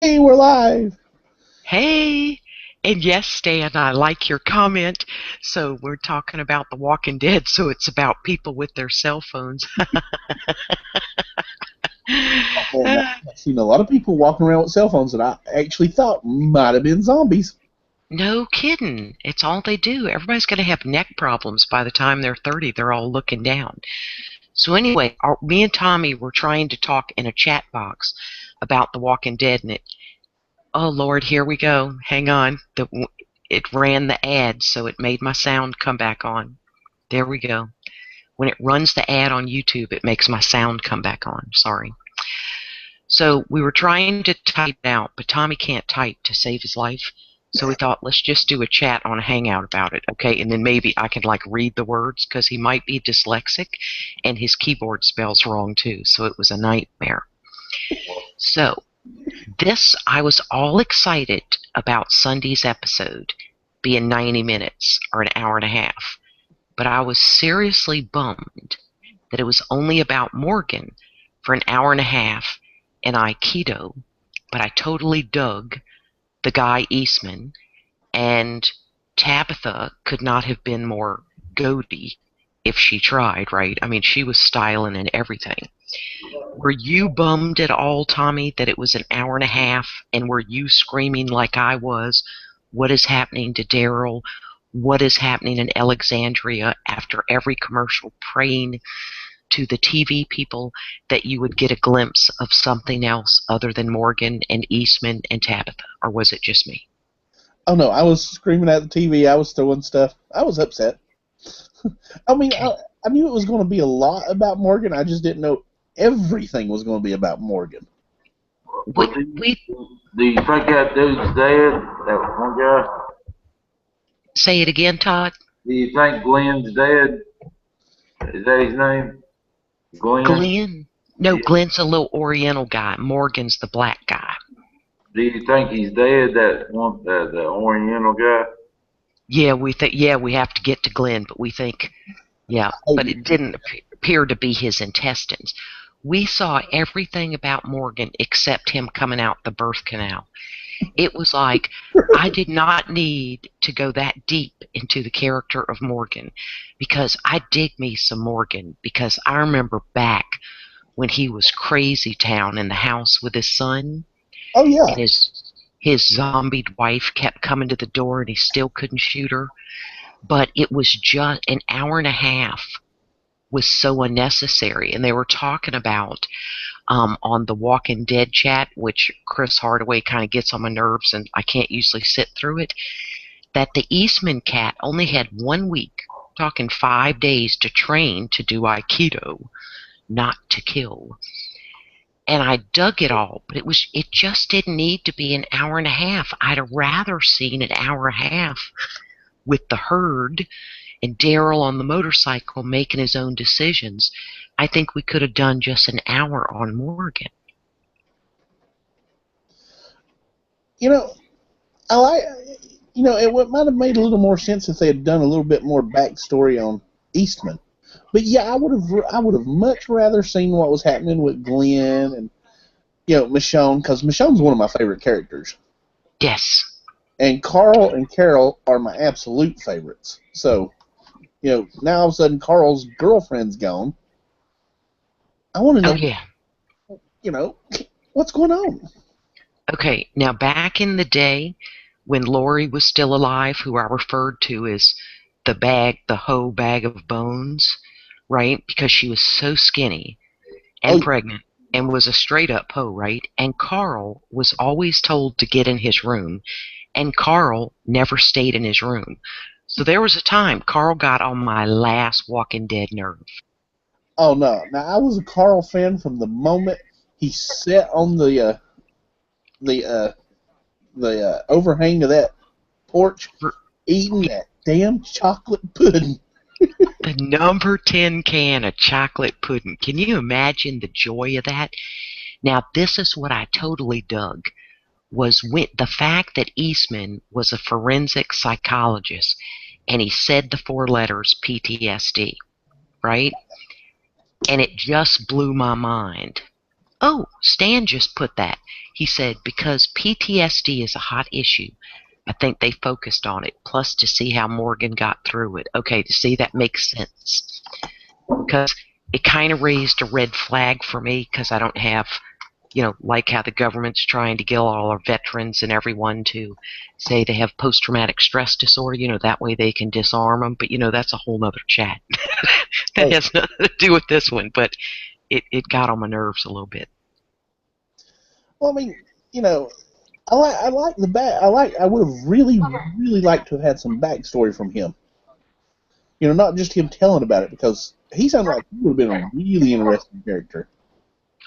Hey, we're live. Hey, and yes, Stan, I like your comment. So we're talking about The Walking Dead, so it's about people with their cell phones. Oh man, I've seen a lot of people walking around with cell phones that I actually thought might have been zombies. No kidding. It's all they do. Everybody's going to have neck problems by the time they're 30. They're all looking down. So anyway, me and Tommy were trying to talk in a chat box about The Walking Dead, and oh Lord, here we go. Hang on. It ran the ad, so it made my sound come back on. There we go. When it runs the ad on YouTube, it makes my sound come back on. Sorry. So we were trying to type it out, but Tommy can't type to save his life. So we thought, let's just do a chat on a Hangout about it, okay? And then maybe I can like read the words because he might be dyslexic and his keyboard spells wrong too. So it was a nightmare. So I was all excited about Sunday's episode being 90 minutes or an hour and a half, but I was seriously bummed that it was only about Morgan for an hour and a half and Aikido, but I totally dug the guy Eastman, and Tabitha could not have been more goaty if she tried, right? I mean, she was styling and everything. Were you bummed at all, Tommy, that it was an hour and a half, and were you screaming like I was, what is happening to Daryl? What is happening in Alexandria after every commercial, praying to the TV people that you would get a glimpse of something else other than Morgan and Eastman and Tabitha? Or was it just me? Oh no, I was screaming at the TV. I was throwing stuff. I was upset. I mean, Okay. I knew it was going to be a lot about Morgan. I just didn't know everything was going to be about Morgan. We, What we do you think that dude's dead? That one guy? say it again, Todd. Do you think Glenn's dead? Is that his name? Glenn? Glenn? No, Yeah. Glenn's a little Oriental guy. Morgan's the black guy. Do you think he's dead? That one, the Oriental guy? Yeah, we have to get to Glenn, but we think, yeah, but Oh, it didn't appear to be his intestines. We saw everything about Morgan except him coming out the birth canal. It was like I did not need to go that deep into the character of Morgan because I dig me some Morgan because I remember back when he was crazy town in the house with his son oh yeah. and his zombied wife kept coming to the door and he still couldn't shoot her. But it was just an hour and a half was so unnecessary. And they were talking about on the Walking Dead chat, which Chris Hardaway kind of gets on my nerves and I can't usually sit through it, that the Eastman cat only had 1 week, talking 5 days, to train to do Aikido, not to kill. And I dug it all, but it just didn't need to be an hour and a half. I'd have rather seen an hour and a half with the herd and Daryl on the motorcycle making his own decisions. I think we could have done just an hour on Morgan. You know, I like. It might have made a little more sense if they had done a little bit more backstory on Eastman. But yeah, I would have much rather seen what was happening with Glenn and Michonne, because Michonne's one of my favorite characters, Yes. and Carl and Carol are my absolute favorites. So now all of a sudden Carl's girlfriend's gone. I want to Oh, know, yeah. you know, what's going on. Okay. Now, back in the day when Lori was still alive, who I referred to as the whole bag of bones, right? Because she was so skinny Oh, and pregnant and was a straight up hoe, right? And Carl was always told to get in his room, and Carl never stayed in his room. So there was a time Carl got on my last Walking Dead nerve. oh no! Now I was a Carl fan from the moment he sat on the overhang of that porch, eating that damn chocolate pudding. The number 10 can of chocolate pudding. Can you imagine the joy of that? Now, this is what I totally dug was the fact that Eastman was a forensic psychologist and he said the four letters PTSD, right? And it just blew my mind. Oh, Stan just put that. He said, because PTSD is a hot issue, I think they focused on it, plus to see how Morgan got through it. Okay, to see that makes sense. Because it kind of raised a red flag for me, because I don't have, like how the government's trying to get all our veterans and everyone to say they have post-traumatic stress disorder, that way they can disarm them. But, that's a whole nother chat. That has nothing to do with this one, but it got on my nerves a little bit. Well, I mean, I like the back. I would have really, really liked to have had some backstory from him. Not just him telling about it, because he sounded like he would have been a really interesting character.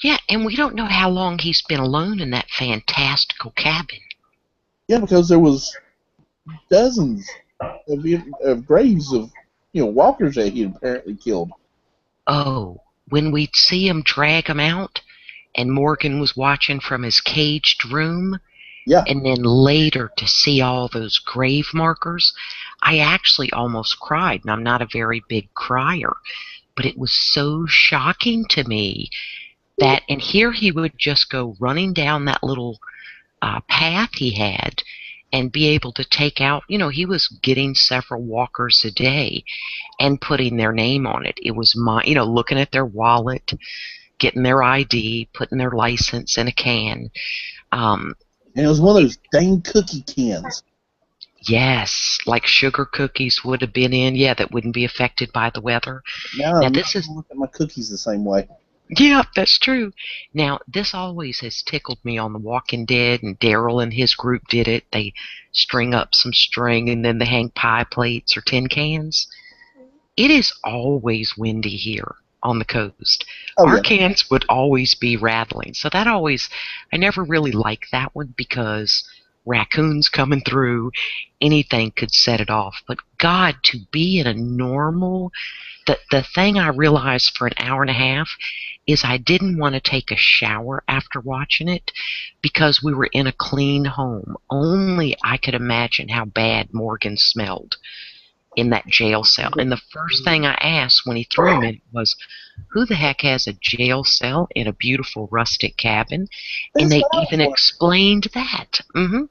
Yeah, and we don't know how long he's been alone in that fantastical cabin. Yeah, because there was dozens of graves of walkers that he apparently killed. Oh, when we'd see him drag them out, and Morgan was watching from his caged room. Yeah. And then later to see all those grave markers, I actually almost cried. And I'm not a very big crier, but it was so shocking to me that, and here he would just go running down that little path he had and be able to take out, he was getting several walkers a day and putting their name on it. It was looking at their wallet, getting their ID, putting their license in a can. And it was one of those dang cookie cans. Yes, like sugar cookies would have been in. Yeah, that wouldn't be affected by the weather. Now this is look at my cookies the same way. Yeah, that's true. Now, this always has tickled me on The Walking Dead, and Daryl and his group did it. They string up some string, and then they hang pie plates or tin cans. It is always windy here on the coast. Our cans would always be rattling. So that always, I never really liked that one, because raccoons coming through, anything could set it off. But God, to be in a normal, the thing I realized for an hour and a half is I didn't want to take a shower after watching it, because we were in a clean home. Only I could imagine how bad Morgan smelled in that jail cell. And the first thing I asked when he threw him in was, who the heck has a jail cell in a beautiful rustic cabin? And they even explained that. Mm-hmm.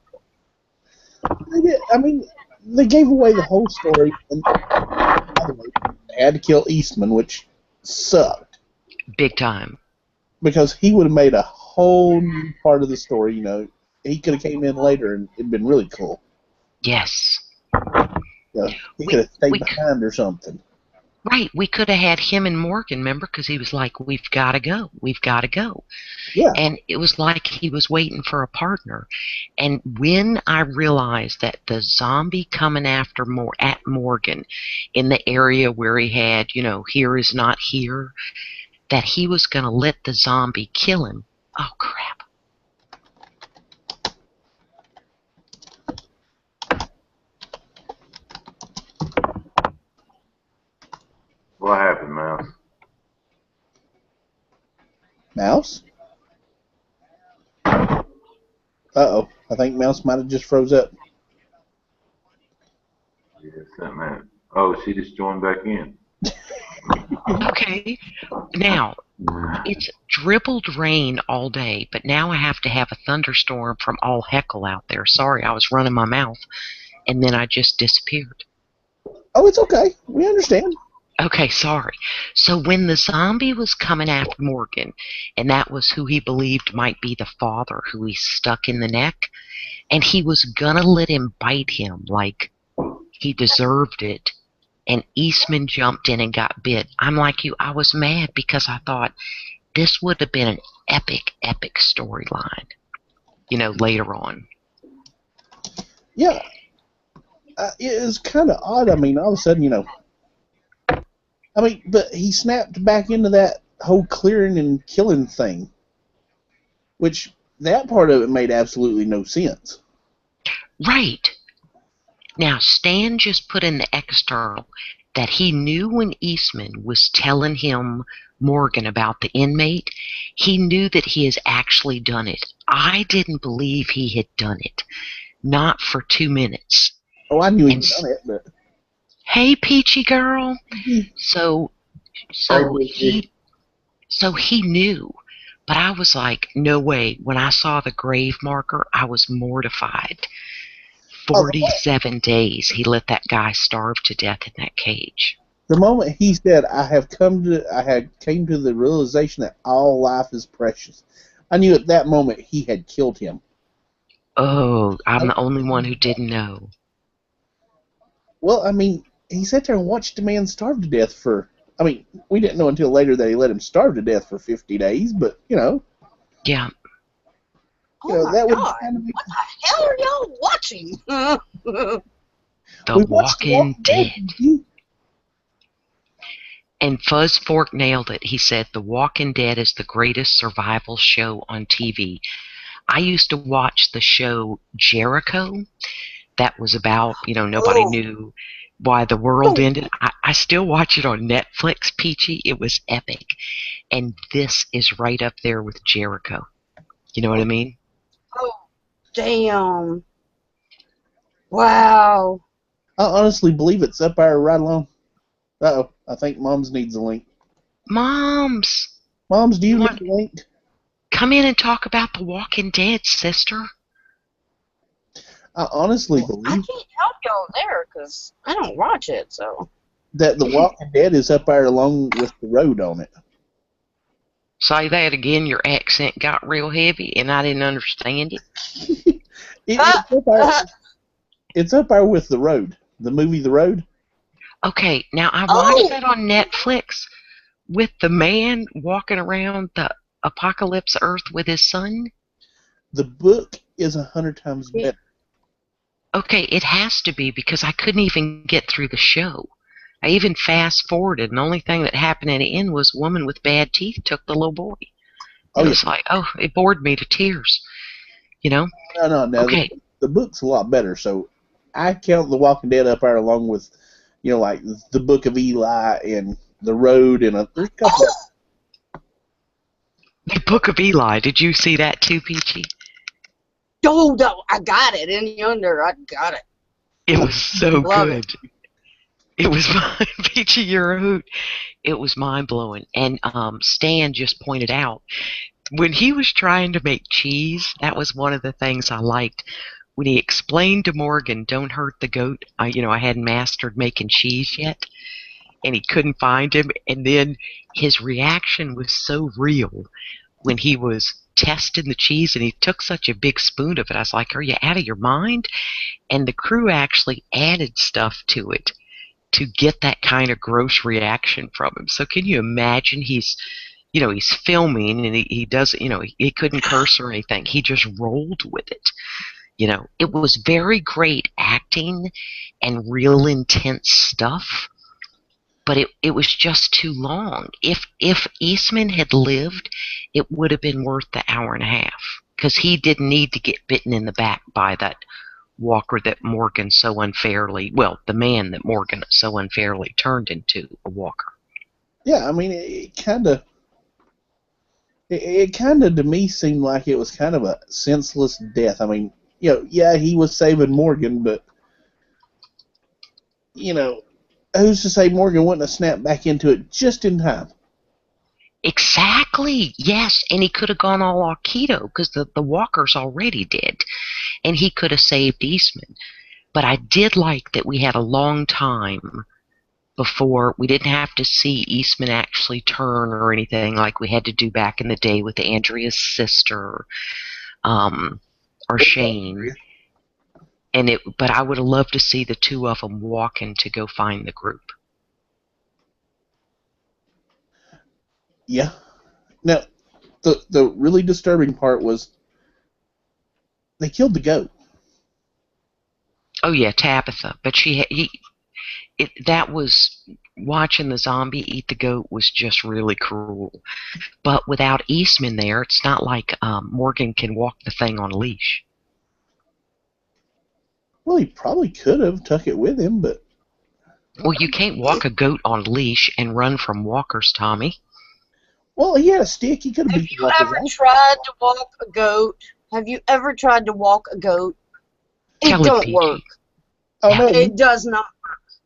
They did. I mean, they gave away the whole story, and by the way, they had to kill Eastman, which sucked. Big time. Because he would have made a whole new part of the story, He could have came in later, and it'd been really cool. Yes. He could have stayed behind or something. Right. We could have had him and Morgan, remember? Because he was like, we've got to go. We've got to go. Yeah. And it was like he was waiting for a partner. And when I realized that the zombie coming after Morgan in the area where he had, here is not here, that he was going to let the zombie kill him. Oh, crap. What happened, Mouse? Mouse? Uh-oh. I think Mouse might have just froze up. Yes, that man. Oh, she just joined back in. Okay. Now, it's dribbled rain all day, but now I have to have a thunderstorm from all heckle out there. Sorry, I was running my mouth, and then I just disappeared. Oh, it's okay. We understand. Okay, sorry. So when the zombie was coming after Morgan, and that was who he believed might be the father who he stuck in the neck, and he was gonna let him bite him like he deserved it, and Eastman jumped in and got bit. I'm like you, I was mad because I thought this would have been an epic storyline, later on. Yeah. It was kind of odd. I mean, all of a sudden, but he snapped back into that whole clearing and killing thing, which that part of it made absolutely no sense. Right. Now, Stan just put in the external that he knew when Eastman was telling him, Morgan, about the inmate, he knew that he has actually done it. I didn't believe he had done it. Not for 2 minutes. Oh, I knew he'd done it, but... Hey, Peachy girl. So he knew. But I was like, no way. When I saw the grave marker, I was mortified. Oh, 47 days he let that guy starve to death in that cage. the moment he said, I had came to the realization that all life is precious, I knew at that moment he had killed him. Oh, I'm the only one who didn't know. Well, I mean, he sat there and watched the man starve to death for, I mean, we didn't know until later that he let him starve to death for 50 days, but, Yeah. Oh my that would God. kind of be... What the hell are y'all watching? The We watched The Walking Dead. Dead. And Fuzz Fork nailed it. He said, The Walking Dead is the greatest survival show on TV. I used to watch the show Jericho. That was about, nobody knew why the world ended. I still watch it on Netflix, Peachy. It was epic. And this is right up there with Jericho. You know what I mean? Oh, damn. Wow. I honestly believe it's up there right along. Uh-oh, I think Mom's needs a link. Moms, Do you need a link? come in and talk about The Walking Dead, sister. I honestly I believe can't help y'all there because I don't watch it, so. that The Walking Dead is up there along with the road on it. Say that again. Your accent got real heavy, and I didn't understand it. It's up there with the road. The movie The Road. Okay, now I watched that on Netflix with the man walking around the apocalypse Earth with his son. The book is 100 times better. Okay, it has to be because I couldn't even get through the show. I even fast forwarded, and the only thing that happened at the end was a woman with bad teeth took the little boy. It was like, it bored me to tears. No. Okay. The book's a lot better, so I count The Walking Dead up there along with, like the Book of Eli and The Road and there's a couple of... The Book of Eli. Did you see that too, Peachy? Oh, I got it in yonder. I got it. It was so Love good. It was Peachy, you're a hoot. It was mind blowing. And Stan just pointed out when he was trying to make cheese, that was one of the things I liked. When he explained to Morgan, "Don't hurt the goat." I hadn't mastered making cheese yet, and he couldn't find him. And then his reaction was so real when he was testing the cheese, and he took such a big spoon of it. I was like, "Are you out of your mind?" And the crew actually added stuff to it to get that kind of gross reaction from him. So can you imagine he's filming and he doesn't, he couldn't curse or anything. He just rolled with it. It was very great acting and real intense stuff, but it was just too long. If Eastman had lived, it would have been worth the hour and a half because he didn't need to get bitten in the back by that walker that Morgan so unfairly, the man that Morgan so unfairly turned into a walker. Yeah, I mean, it kind of to me seemed like it was kind of a senseless death. I mean, he was saving Morgan, but who's to say Morgan wouldn't have snapped back into it just in time? Exactly. Yes, and he could have gone all keto because the walker's already dead, and he could have saved Eastman. But I did like that we had a long time before we didn't have to see Eastman actually turn or anything like we had to do back in the day with Andrea's sister, or Shane. But I would have loved to see the two of them walking to go find the group. Yeah. Now, the really disturbing part was they killed the goat. Oh yeah, Tabitha. But that was watching the zombie eat the goat was just really cruel. But without Eastman there, it's not like Morgan can walk the thing on a leash. Well, he probably could have took it with him, but... Well, you can't walk a goat on a leash and run from walkers, Tommy. Well, he had a stick. He could have been... Have you ever tried to walk a goat? Have you ever tried to walk a goat? It don't work. Oh, no. It does not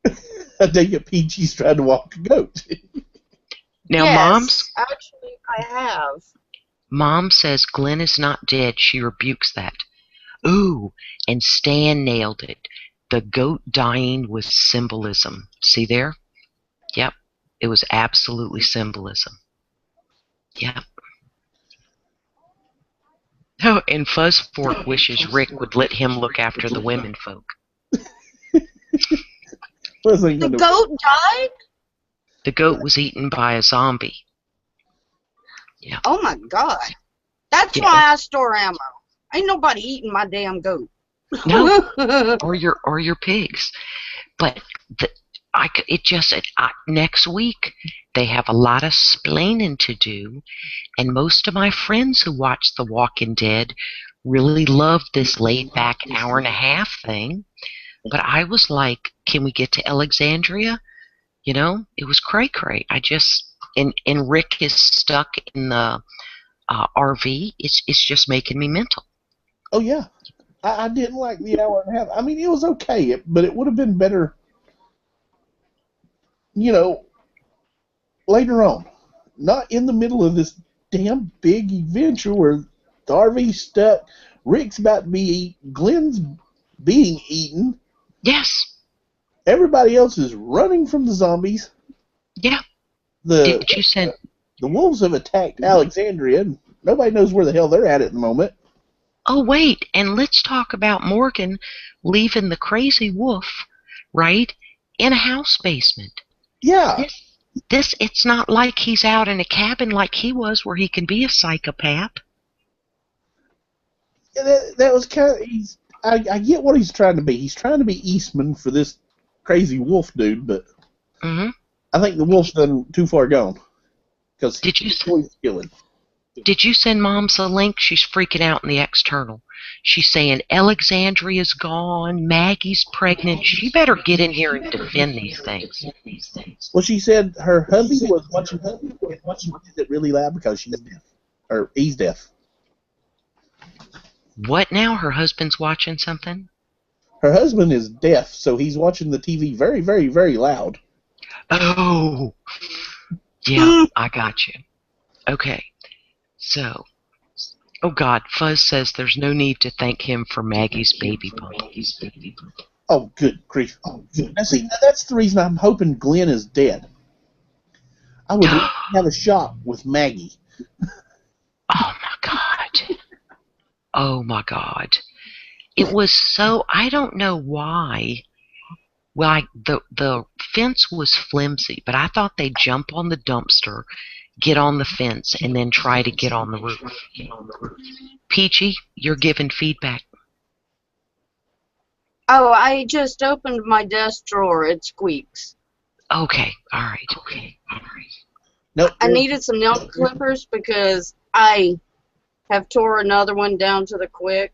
work. I think a Peachy's tried to walk a goat. Now, yes, Moms? Actually, I have. Mom says Glenn is not dead. She rebukes that. Ooh, and Stan nailed it. The goat dying was symbolism. See there? Yep. It was absolutely symbolism. Yep. Oh, and Fuzzfork wishes Rick would let him look after the women folk. The goat died? The goat was eaten by a zombie. Yeah. Oh my God. That's why I store ammo. Ain't nobody eating my damn goat. No, or your pigs. But next week they have a lot of splaining to do, and most of my friends who watch The Walking Dead really loved this laid back hour and a half thing. But I was like, can we get to Alexandria? You know, it was cray-cray. And Rick is stuck in the RV. It's just making me mental. Oh, yeah. I didn't like the hour and a half. I mean, it was okay, but it would have been better, you know, later on. Not in the middle of this damn big adventure where the RV's stuck, Rick's about to be eaten, Glenn's being eaten. Yes. Everybody else is running from the zombies. Yeah. The wolves have attacked Alexandria, and nobody knows where the hell they're at the moment. Oh, wait, and let's talk about Morgan leaving the crazy wolf, right, in a house basement. Yeah. It's not like he's out in a cabin like he was where he can be a psychopath. That was kind of... I get what he's trying to be. He's trying to be Eastman for this crazy wolf dude, but I think the wolf's done too far gone. Because he's killing. Did you send Moms a link? She's freaking out in the external. She's saying Alexandria's gone, Maggie's pregnant. She better get in here and defend these things. Well, she said her hubby was watching it really loud because she's deaf. Or he's deaf. What now? Her husband's watching something? Her husband is deaf, so he's watching the TV very, very, very loud. Oh! Yeah, I got you. Okay. So, oh God, Fuzz says there's no need to thank him for Maggie's baby bump. Oh, good grief. Oh, good. Now, see, that's the reason I'm hoping Glenn is dead. I would have a shot with Maggie. Oh, my God. Oh, my God. It was so, I don't know why. Well, the fence was flimsy, but I thought they'd jump on the dumpster, get on the fence, and then try to get on the roof. Peachy, you're giving feedback. Oh, I just opened my desk drawer. It squeaks. Okay, all right. Nope. I needed some nail clippers because I have tore another one down to the quick.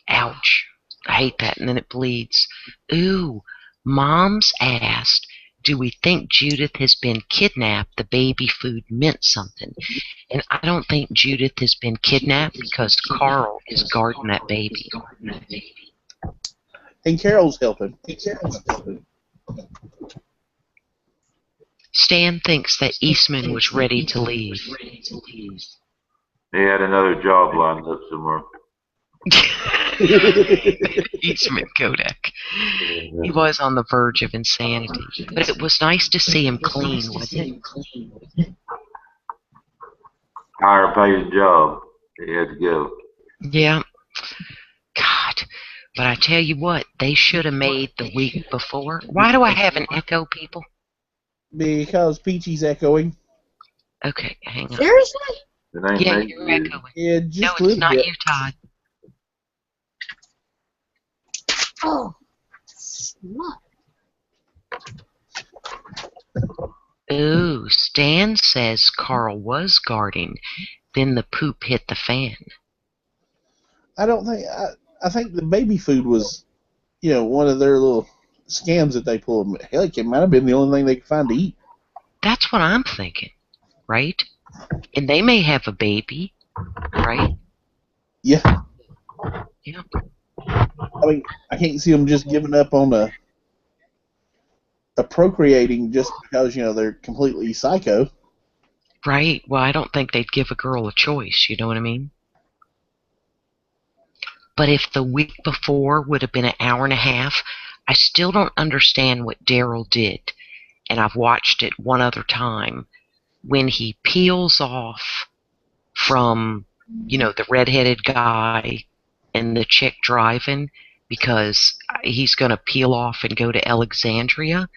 Ouch. I hate that, and then it bleeds. Ooh, Mom's asked, do we think Judith has been kidnapped? The baby food meant something. And I don't think Judith has been kidnapped because Carl is guarding that baby. And Carol's helping. Stan thinks that Eastman was ready to leave. He had another job lined up somewhere. Eastman Kodak. He was on the verge of insanity. But it was nice to see him clean, wasn't it? Higher paying job. He had to go. Yeah. God. But I tell you what, they should have made the week before. Why do I have an echo, people? Because Peachy's echoing. Okay, hang on. Seriously? Yeah, you're echoing. Yeah, just no, it's not you, Todd. Oh, smart. Ooh, Stan says Carl was guarding. Then the poop hit the fan. I don't think... I think the baby food was, one of their little scams that they pulled. Hell, it might have been the only thing they could find to eat. That's what I'm thinking, right? And they may have a baby, right? Yeah. Yeah. I mean, I can't see them just giving up on a procreating just because, they're completely psycho. Right? Well, I don't think they'd give a girl a choice, you know what I mean? But if the week before would have been an hour and a half, I still don't understand what Daryl did. And I've watched it one other time when he peels off from, the redheaded guy and the chick driving because he's going to peel off and go to Alexandria.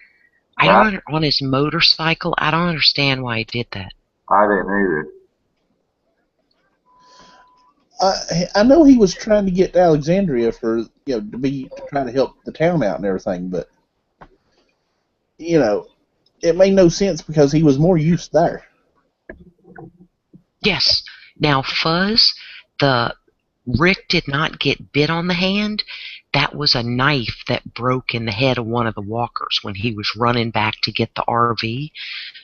I don't on his motorcycle. I don't understand why he did that. I didn't either. I know he was trying to get to Alexandria for to try to help the town out and everything, but it made no sense because he was more used there. Yes. Now Fuzz, Rick did not get bit on the hand. That was a knife that broke in the head of one of the walkers when he was running back to get the RV.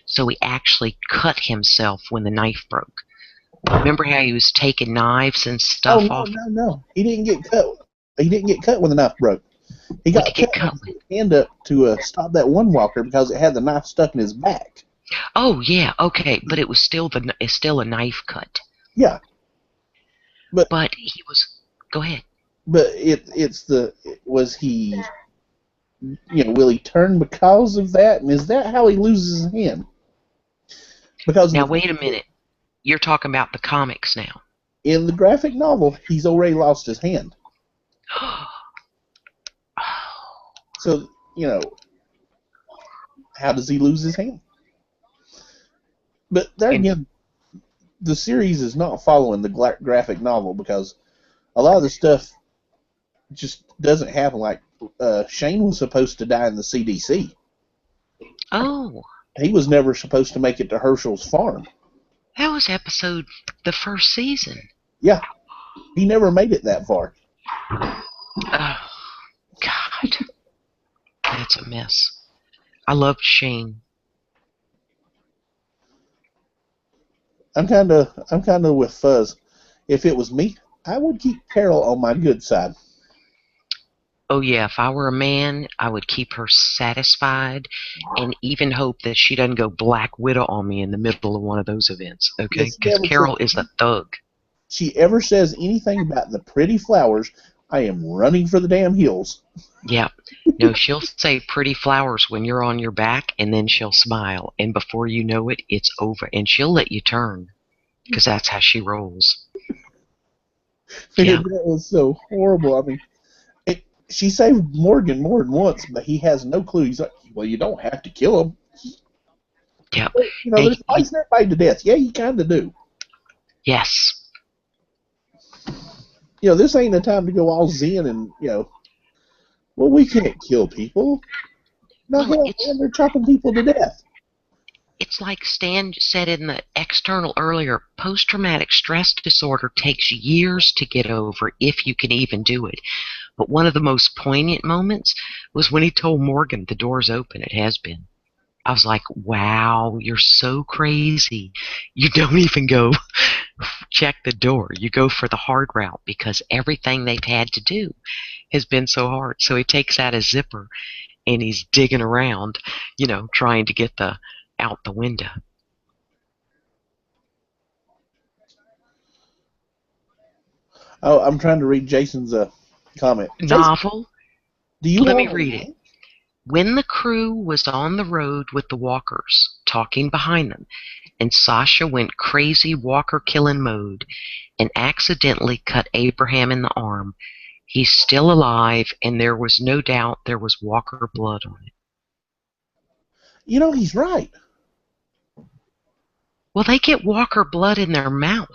So he actually cut himself when the knife broke. Remember how he was taking knives and stuff off? No. He didn't get cut. He didn't get cut when the knife broke. He got cut with his hand up to stop that one walker because it had the knife stuck in his back. Oh yeah, okay, but it was still a knife cut. Yeah, but he was. Go ahead. But was he? Will he turn because of that? And is that how he loses his hand? Because now wait a minute. You're talking about the comics now. In the graphic novel, he's already lost his hand. So, how does he lose his hand? But there again, the series is not following the graphic novel because a lot of the stuff just doesn't happen. Like, Shane was supposed to die in the CDC. Oh. He was never supposed to make it to Herschel's farm. That was the first season. Yeah. He never made it that far. Oh, God. That's a mess. I loved Shane. I'm kind of with Fuzz. If it was me, I would keep Carol on my good side. Oh yeah, if I were a man, I would keep her satisfied and even hope that she doesn't go Black Widow on me in the middle of one of those events, okay? Because Carol is a thug. She ever says anything about the pretty flowers, I am running for the damn hills. Yeah. No, she'll say pretty flowers when you're on your back, and then she'll smile, and before you know it, it's over, and she'll let you turn, because that's how she rolls. Yeah. That was so horrible. I mean, she saved Morgan more than once, but he has no clue. He's like, well, you don't have to kill him. Yeah. There's slicing everybody to death. Yeah, you kind of do. Yes. This ain't the time to go all zen and, well, we can't kill people. No, hell, they're chopping people to death. It's like Stan said in the external earlier, post-traumatic stress disorder takes years to get over if you can even do it. But one of the most poignant moments was when he told Morgan the door's open. It has been. I was like, wow, you're so crazy. You don't even go check the door. You go for the hard route because everything they've had to do has been so hard. So he takes out his zipper and he's digging around, trying to get out the window. Oh, I'm trying to read Jason's comment. Novel. Jason, let me read it. When the crew was on the road with the walkers, talking behind them, and Sasha went crazy walker-killing mode and accidentally cut Abraham in the arm, he's still alive, and there was no doubt there was walker blood on it. He's right. Well, they get walker blood in their mouth,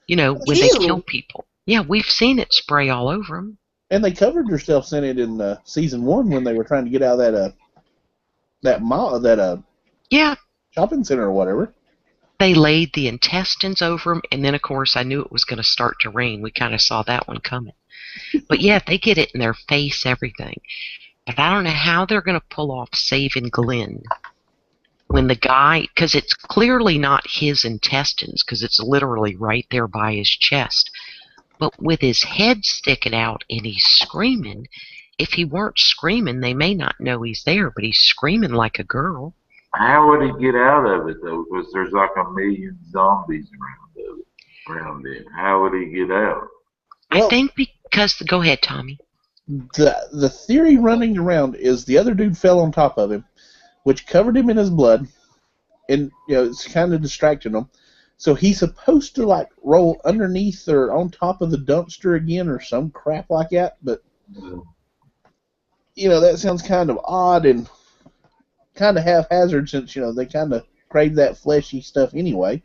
when they kill people. Yeah, we've seen it spray all over them. And they covered themselves in it in season 1 when they were trying to get out of that shopping center or whatever. They laid the intestines over them, and then, of course, I knew it was going to start to rain. We kind of saw that one coming. But, yeah, they get it in their face, everything. But I don't know how they're going to pull off saving Glenn when the guy, because it's clearly not his intestines, because it's literally right there by his chest. But with his head sticking out and he's screaming, if he weren't screaming, they may not know he's there, but he's screaming like a girl. How would he get out of it though? Because there's like a million zombies around him. How would he get out? I think because go ahead, Tommy. The theory running around is the other dude fell on top of him, which covered him in his blood, and it's kind of distracting him. So he's supposed to like roll underneath or on top of the dumpster again or some crap like that. But that sounds kind of odd and kind of haphazard since they kind of crave that fleshy stuff anyway.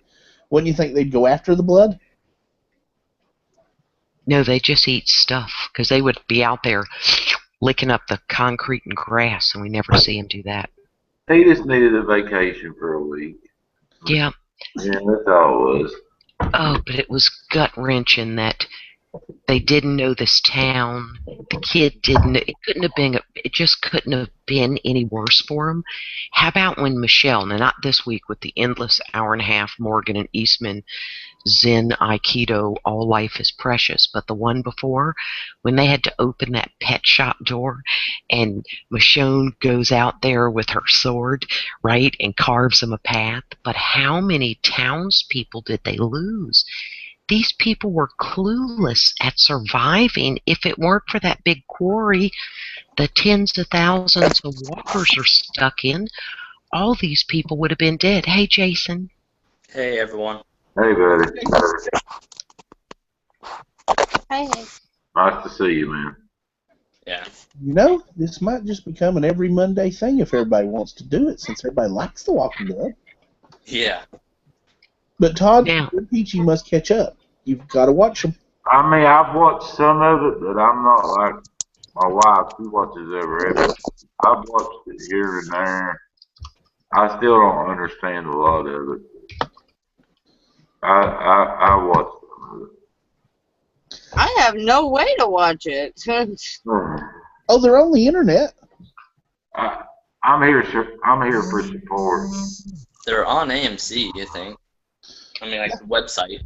Wouldn't you think they'd go after the blood? No, they just eat stuff because they would be out there licking up the concrete and grass, and we never see them do that. He just needed a vacation for a week. Yeah. Yeah, that's all it was. Oh, but it was gut-wrenching that they didn't know this town. The kid didn't. It just couldn't have been any worse for him. How about when Michelle, now not this week with the endless hour and a half, Morgan and Eastman, Zen, Aikido, all life is precious, but the one before, when they had to open that pet shop door and Michonne goes out there with her sword, right, and carves them a path, but how many townspeople did they lose? These people were clueless at surviving. If it weren't for that big quarry the tens of thousands of walkers are stuck in, all these people would have been dead. Hey, Jason. Hey, everyone. Hey, buddy. Hey. Nice to see you, man. Yeah. This might just become an every Monday thing if everybody wants to do it, since everybody likes The Walking Dead. Yeah. But Todd, Yeah. you and Peachy must catch up. You've got to watch them. I mean, I've watched some of it, but I'm not like my wife. She watches every episode. I've watched it here and there. I still don't understand a lot of it. I watched some of it. I have no way to watch it. Oh, they're on the internet. I'm here for support. They're on AMC, you think? I mean, like the website.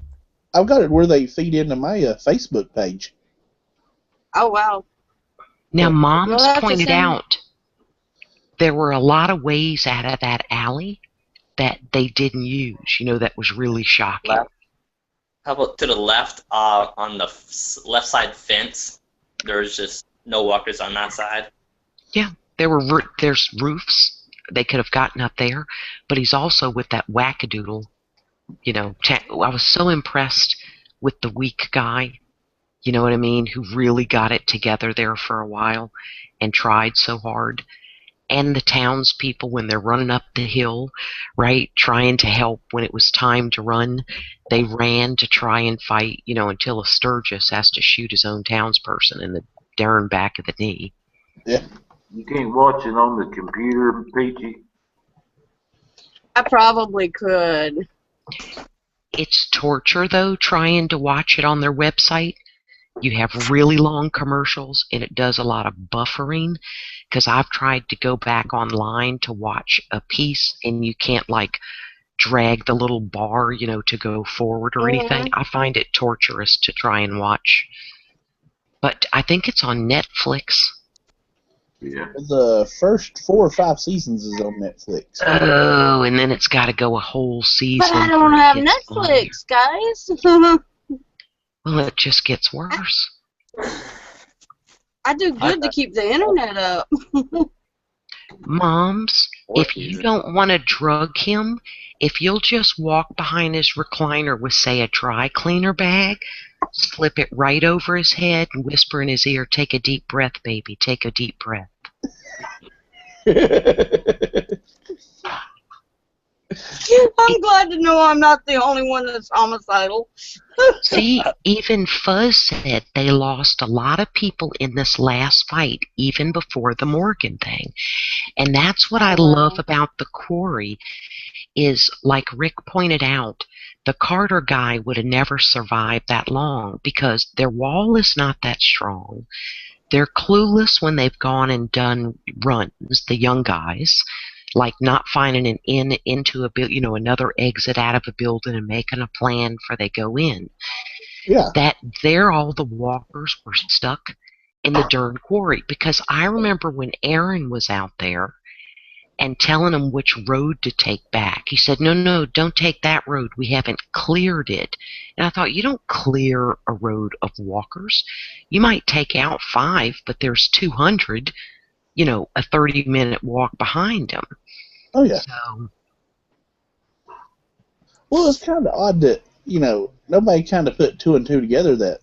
I've got it where they feed into my Facebook page. Oh, wow. Now, You'll Mom's have to pointed send- out there were a lot of ways out of that alley that they didn't use, that was really shocking. Left. How about to the left, on the left side fence? There's just no walkers on that side. Yeah, there's roofs. They could have gotten up there, but he's also with that wackadoodle. I was so impressed with the weak guy, you know what I mean, who really got it together there for a while and tried so hard. And the townspeople, when they're running up the hill, right, trying to help when it was time to run, they ran to try and fight, until a Sturgis has to shoot his own townsperson in the darn back of the knee. Yeah. You can't watch it on the computer, Peachy? I probably could. It's torture, though, trying to watch it on their website. You have really long commercials, and it does a lot of buffering, because I've tried to go back online to watch a piece, and you can't, drag the little bar, to go forward or anything. I find it torturous to try and watch. But I think it's on Netflix. Yeah. The first 4 or 5 seasons is on Netflix. Oh, and then it's got to go a whole season. But I don't have before it gets on Netflix, guys. there. Well, it just gets worse. I do good to keep the internet up. Moms, if you don't want to drug him, if you'll just walk behind his recliner with, say, a dry cleaner bag, slip it right over his head and whisper in his ear, "Take a deep breath, baby, take a deep breath." I'm glad to know I'm not the only one that's homicidal. See, even Fuzz said they lost a lot of people in this last fight, even before the Morgan thing. And that's what I love about the quarry is, like Rick pointed out, the Carter guy would have never survived that long because their wall is not that strong. They're clueless when they've gone and done runs, the young guys, like not finding an into a another exit out of a building and making a plan for they go in. Yeah. That there all the walkers were stuck in the darn quarry, because I remember when Aaron was out there and telling them which road to take back. He said, no, no, don't take that road. We haven't cleared it. And I thought, you don't clear a road of walkers. You might take out 5, but there's 200, a 30-minute walk behind them. Oh, yeah. So, well, it's kind of odd that, nobody kind of put 2 and 2 together that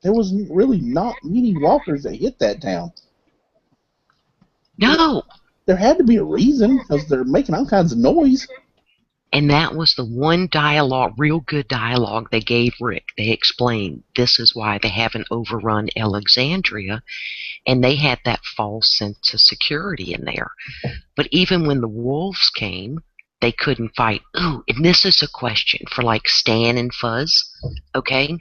there was really not many walkers that hit that town. no. There had to be a reason, because they're making all kinds of noise. And that was the one dialogue, real good dialogue they gave Rick. They explained this is why they haven't overrun Alexandria, and they had that false sense of security in there. But even when the wolves came, they couldn't fight. Ooh, and this is a question for like Stan and Fuzz, okay?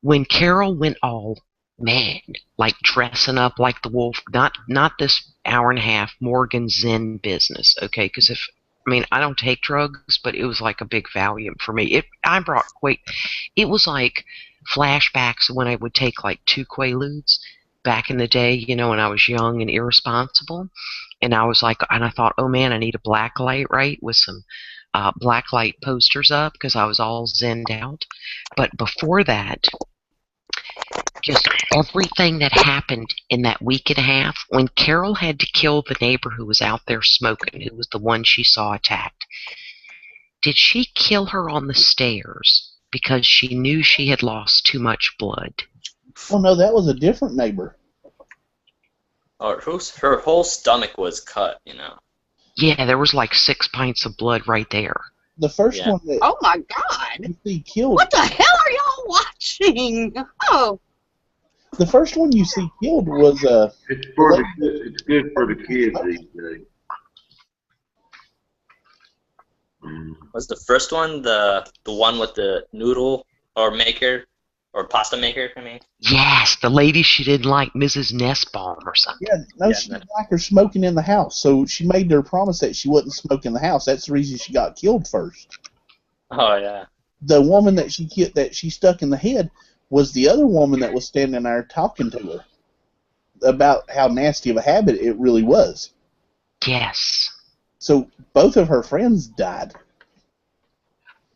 When Carol went all mad, like dressing up like the wolf, not this hour and a half Morgan Zen business, okay? Because I don't take drugs, but it was like a big Valium for me. It was like flashbacks when I would take like 2 Quaaludes back in the day, when I was young and irresponsible. And I was like, and I thought, oh man, I need a black light, right? With some black light posters up because I was all zenned out. But before that, just everything that happened in that week and a half, when Carol had to kill the neighbor who was out there smoking, who was the one she saw attacked, did she kill her on the stairs because she knew she had lost too much blood? Oh, no, that was a different neighbor. Her whole stomach was cut, Yeah, there was like 6 pints of blood right there. The first one that Oh my God! you see killed. What the hell are y'all watching? Oh, The first one you see killed was It's good for the kids these days. Was the first one the one with the noodle or pasta maker? Yes, the lady she didn't like, Mrs. Nussbaum or something. Yeah, no, she didn't like her smoking in the house, so she made her promise that she wouldn't smoke in the house. That's the reason she got killed first. Oh yeah. The woman that she stuck in the head was the other woman that was standing there talking to her about how nasty of a habit it really was. Yes. So both of her friends died.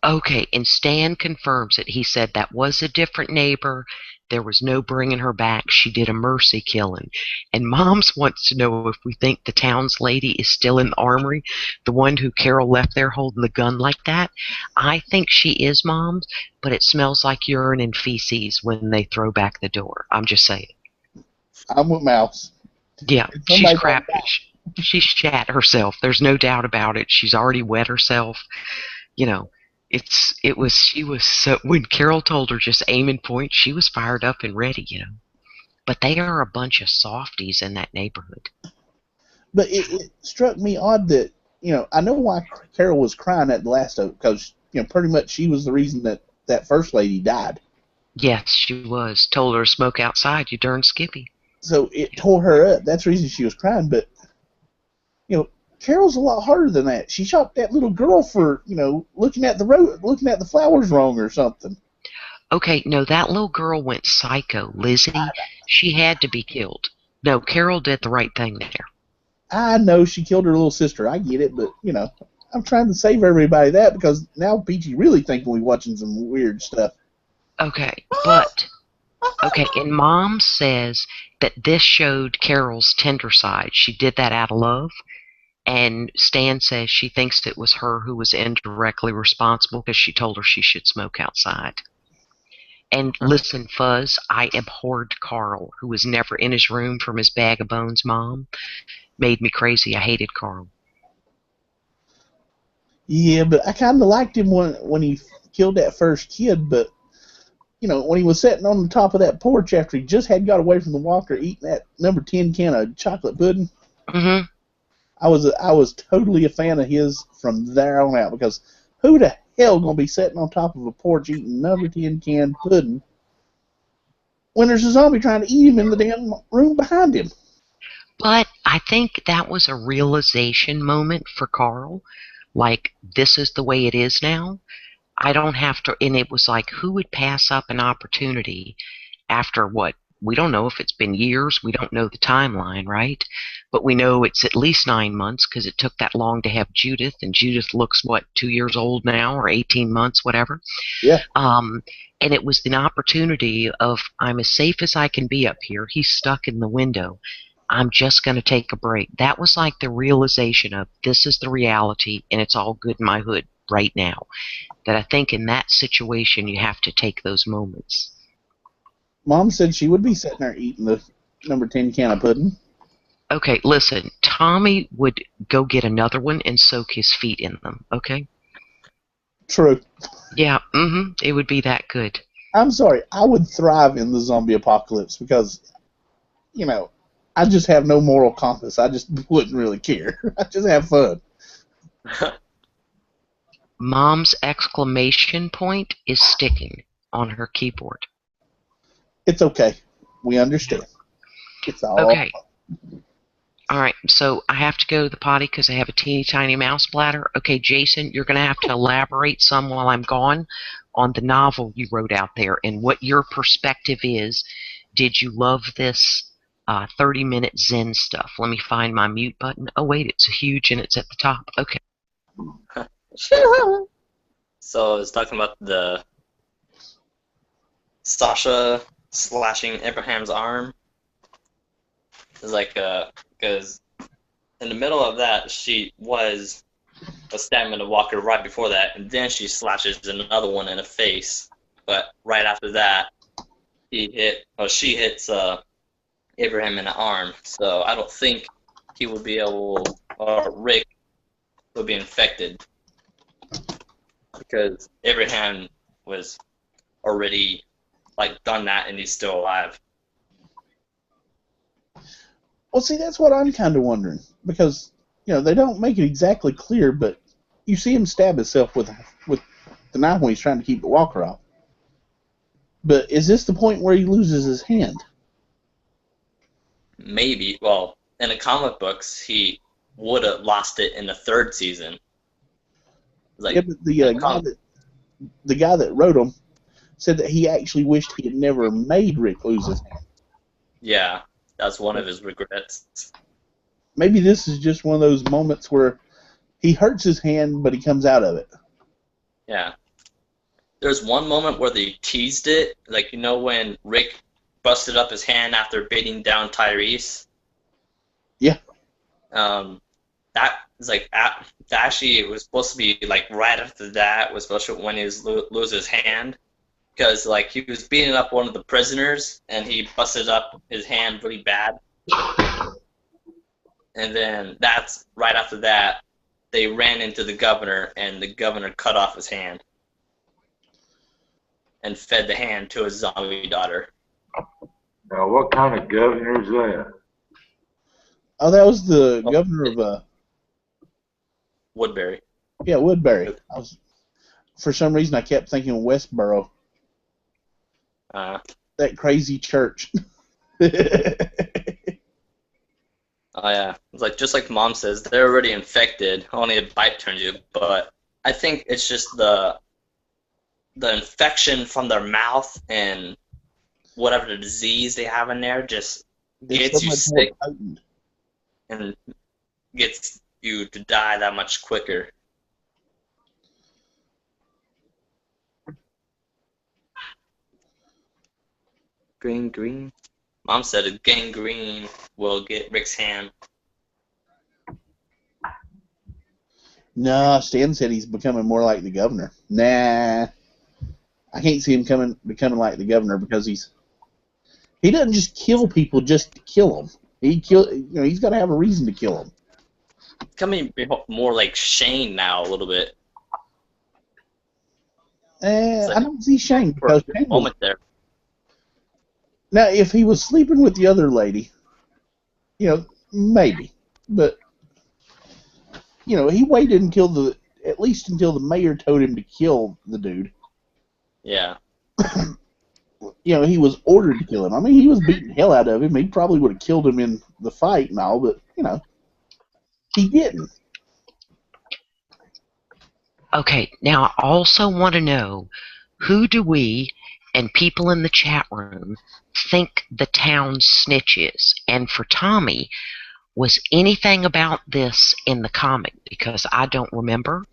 Okay, and Stan confirms it. He said that was a different neighbor. There was no bringing her back. She did a mercy killing. And Moms wants to know if we think the town's lady is still in the armory, the one who Carol left there holding the gun like that. I think she is, Moms, but it smells like urine and feces when they throw back the door. I'm just saying. I'm with Mouse. Yeah, she's crap. She's shat herself. There's no doubt about it. She's already wet herself. She was so, when Carol told her just aim and point, she was fired up and ready, But they are a bunch of softies in that neighborhood. But it struck me odd that, I know why Carol was crying at the last of it, because, pretty much she was the reason that first lady died. Yes, she was. Told her to smoke outside, you darn Skippy. So it tore her up. That's the reason she was crying. But, Carol's a lot harder than that. She shot that little girl for, looking at the flowers wrong or something. Okay, no, that little girl went psycho. Lizzie, she had to be killed. No, Carol did the right thing there. I know she killed her little sister. I get it, but, I'm trying to save everybody that because now Peachy really thinking we watching some weird stuff. Okay, and Mom says that this showed Carol's tender side. She did that out of love. And Stan says she thinks it was her who was indirectly responsible because she told her she should smoke outside. And listen, Fuzz, I abhorred Carl, who was never in his room from his bag of bones mom. Made me crazy. I hated Carl. Yeah, but I kind of liked him when he killed that first kid, but, when he was sitting on the top of that porch after he just had got away from the walker eating that number 10 can of chocolate pudding. Mm-hmm. I was totally a fan of his from there on out because who the hell gonna be sitting on top of a porch eating number 10 can pudding when there's a zombie trying to eat him in the damn room behind him? But I think that was a realization moment for Carl. Like, this is the way it is now. I don't have to, and it was like, who would pass up an opportunity after we don't know if it's been years. We don't know the timeline, right? But we know it's at least 9 months because it took that long to have Judith, and Judith looks, what, 2 years old now, or 18 months, whatever. Yeah. And it was an opportunity of, I'm as safe as I can be up here. He's stuck in the window. I'm just going to take a break. That was like the realization of, this is the reality, and it's all good in my hood right now. That I think in that situation, you have to take those moments. Mom said she would be sitting there eating the number 10 can of pudding. Okay, listen, Tommy would go get another one and soak his feet in them, okay? True. Yeah, it would be that good. I'm sorry, I would thrive in the zombie apocalypse because, you know, I just have no moral compass. I just wouldn't really care. I just have fun. Mom's exclamation point is sticking on her keyboard. It's okay. We understand. It's all okay. All right, so I have to go to the potty because I have a teeny tiny mouse bladder. Okay, Jason, you're going to have to elaborate some while I'm gone on the novel you wrote out there and what your perspective is. Did you love this 30-minute Zen stuff? Let me find my mute button. Oh, wait, it's huge and it's at the top. Okay. So it's talking about the Sasha slashing Abraham's arm. It's like, because in the middle of that, she was stabbing the walker right before that, and then she slashes another one in the face. But right after that, she hits Abraham in the arm. So I don't think he would be able, or Rick would be infected, because Abraham was already done that, and he's still alive. Well, see, that's what I'm kind of wondering, because, you know, they don't make it exactly clear, but you see him stab himself with the knife when he's trying to keep the walker off. But is this the point where he loses his hand? Maybe. Well, in the comic books, he would have lost it in the third season. Yeah, but the guy that wrote them said that he actually wished he had never made Rick lose his hand. Yeah, that's one of his regrets. Maybe this is just one of those moments where he hurts his hand, but he comes out of it. Yeah. There's one moment where they teased it, when Rick busted up his hand after beating down Tyrese. Yeah. That was actually, it was supposed to be right after that was supposed to when he lose his hand, because he was beating up one of the prisoners and he busted up his hand really bad, and then that's right after that they ran into the governor and the governor cut off his hand and fed the hand to his zombie daughter. Now, what kind of governor is that? Oh, that was the governor of Woodbury. Yeah, Woodbury. For some reason, I kept thinking Westboro. That crazy church. Oh yeah, it's just like Mom says, they're already infected. Only a bite turns you. But I think it's just the infection from their mouth and whatever the disease they have in there just gets you sick and gets you to die that much quicker. Gangrene. Mom said a gangrene will get Rick's hand. No, Stan said he's becoming more like the governor. Nah, I can't see him becoming like the governor because he doesn't just kill people just to kill them. He's got to have a reason to kill them. Becoming more like Shane now a little bit. I don't see Shane because Shane moment there. Now, if he was sleeping with the other lady, maybe. But, he waited at least until the mayor told him to kill the dude. Yeah. He was ordered to kill him. I mean, he was beating the hell out of him. He probably would have killed him in the fight and all, but, he didn't. Okay, now I also want to know, who do we and people in the chat room think the town snitches. And for Tommy, was anything about this in the comic? Because I don't remember.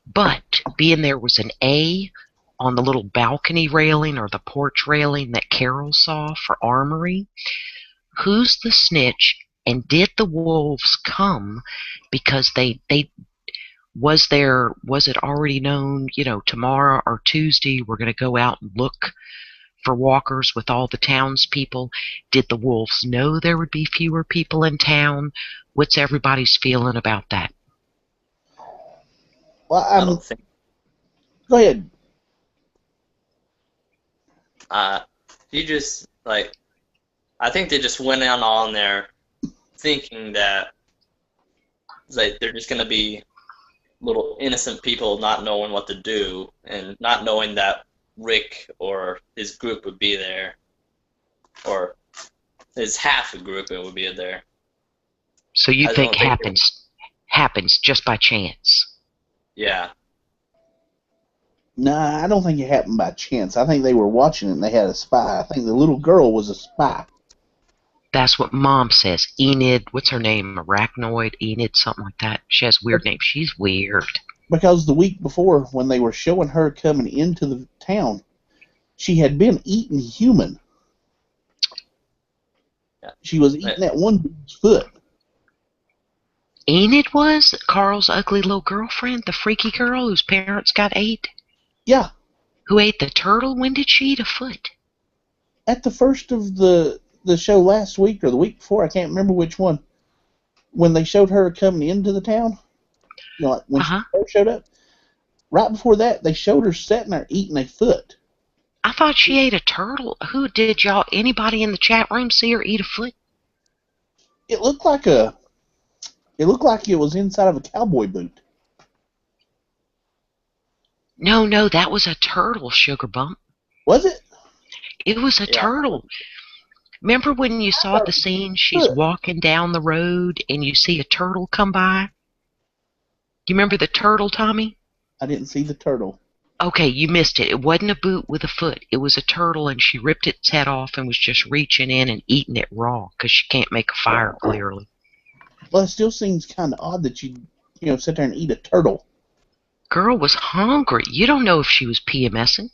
But being there was an A on the little balcony railing or the porch railing that Carol saw for Armory, who's the snitch? And did the wolves come because was it already known, tomorrow or Tuesday we're going to go out and look for walkers with all the townspeople? Did the wolves know there would be fewer people in town? What's everybody's feeling about that? Well, I don't think. Go ahead. You just I think they just went on there thinking that they're just gonna be little innocent people not knowing what to do and not knowing that Rick or his group would be there, or his half a group would be there. So you think happens just by chance? Yeah. Nah, I don't think it happened by chance. I think they were watching it and they had a spy. I think the little girl was a spy. That's what Mom says. Enid, what's her name? Arachnoid, Enid, something like that. She has a weird name. She's weird. Because the week before, when they were showing her coming into the town, she had been eating human. Yeah. She was eating that one dude's foot. Enid was Carl's ugly little girlfriend, the freaky girl whose parents got ate? Yeah. Who ate the turtle? When did she eat a foot? At the first of the show last week or the week before, I can't remember which one, when they showed her coming into the town, like when she first showed up, right before that, they showed her sitting there eating a foot. I thought she ate a turtle. Anybody in the chat room see her eat a foot? It looked like it was inside of a cowboy boot. No, that was a turtle, Sugar Bump. Was it? It was a turtle. Remember when you saw the scene, she's walking down the road and you see a turtle come by? You remember the turtle, Tommy? I didn't see the turtle. Okay, you missed it. It wasn't a boot with a foot. It was a turtle, and she ripped its head off and was just reaching in and eating it raw because she can't make a fire, clearly. Well, it still seems kind of odd that you sit there and eat a turtle. Girl was hungry. You don't know if she was PMSing.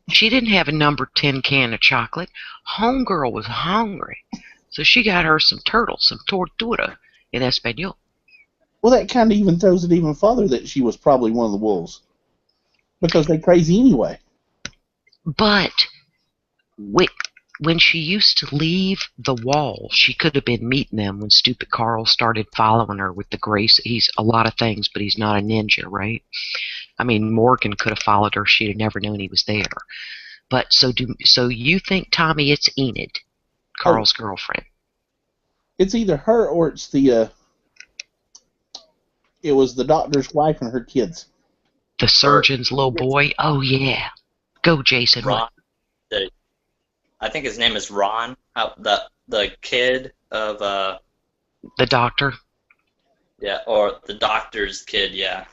She didn't have a number 10 can of chocolate. Homegirl was hungry. So she got her some turtle, some tortura in Espanol. Well, that kind of even throws it even further that she was probably one of the wolves. Because they're crazy anyway. But when she used to leave the wall, she could have been meeting them when stupid Carl started following her with the grace. He's a lot of things, but he's not a ninja, right? I mean, Morgan could have followed her. She'd have never known he was there. But so you think, Tommy, it's Enid, Carl's girlfriend? It's either her or it's it was the doctor's wife and her kids. The surgeon's little boy? Oh, yeah. Go, Jason. Ron. I think his name is Ron. The kid of... the doctor? Yeah, or the doctor's kid, yeah.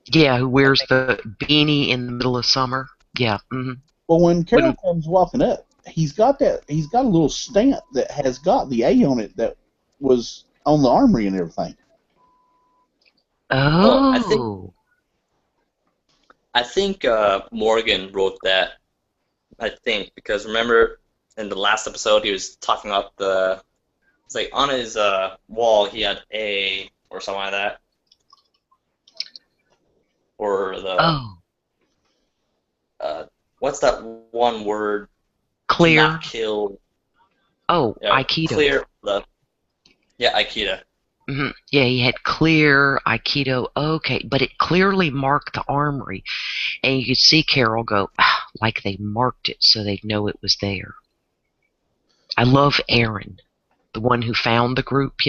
Yeah, who wears the beanie in the middle of summer. Yeah. Mm-hmm. Well, when Carol comes walking up, he's got a little stamp that has got the A on it that was on the armory and everything. Oh. I think Morgan wrote that. I think because remember in the last episode he was talking about it's like on his wall he had A or something like that. Or what's that one word? Clear. Not kill. Oh, yeah, Aikido. Clear. Aikido. Mm-hmm. Yeah, he had clear Aikido. Okay, but it clearly marked the armory, and you could see Carol go like they marked it so they'd know it was there. I love Aaron, the one who found the group.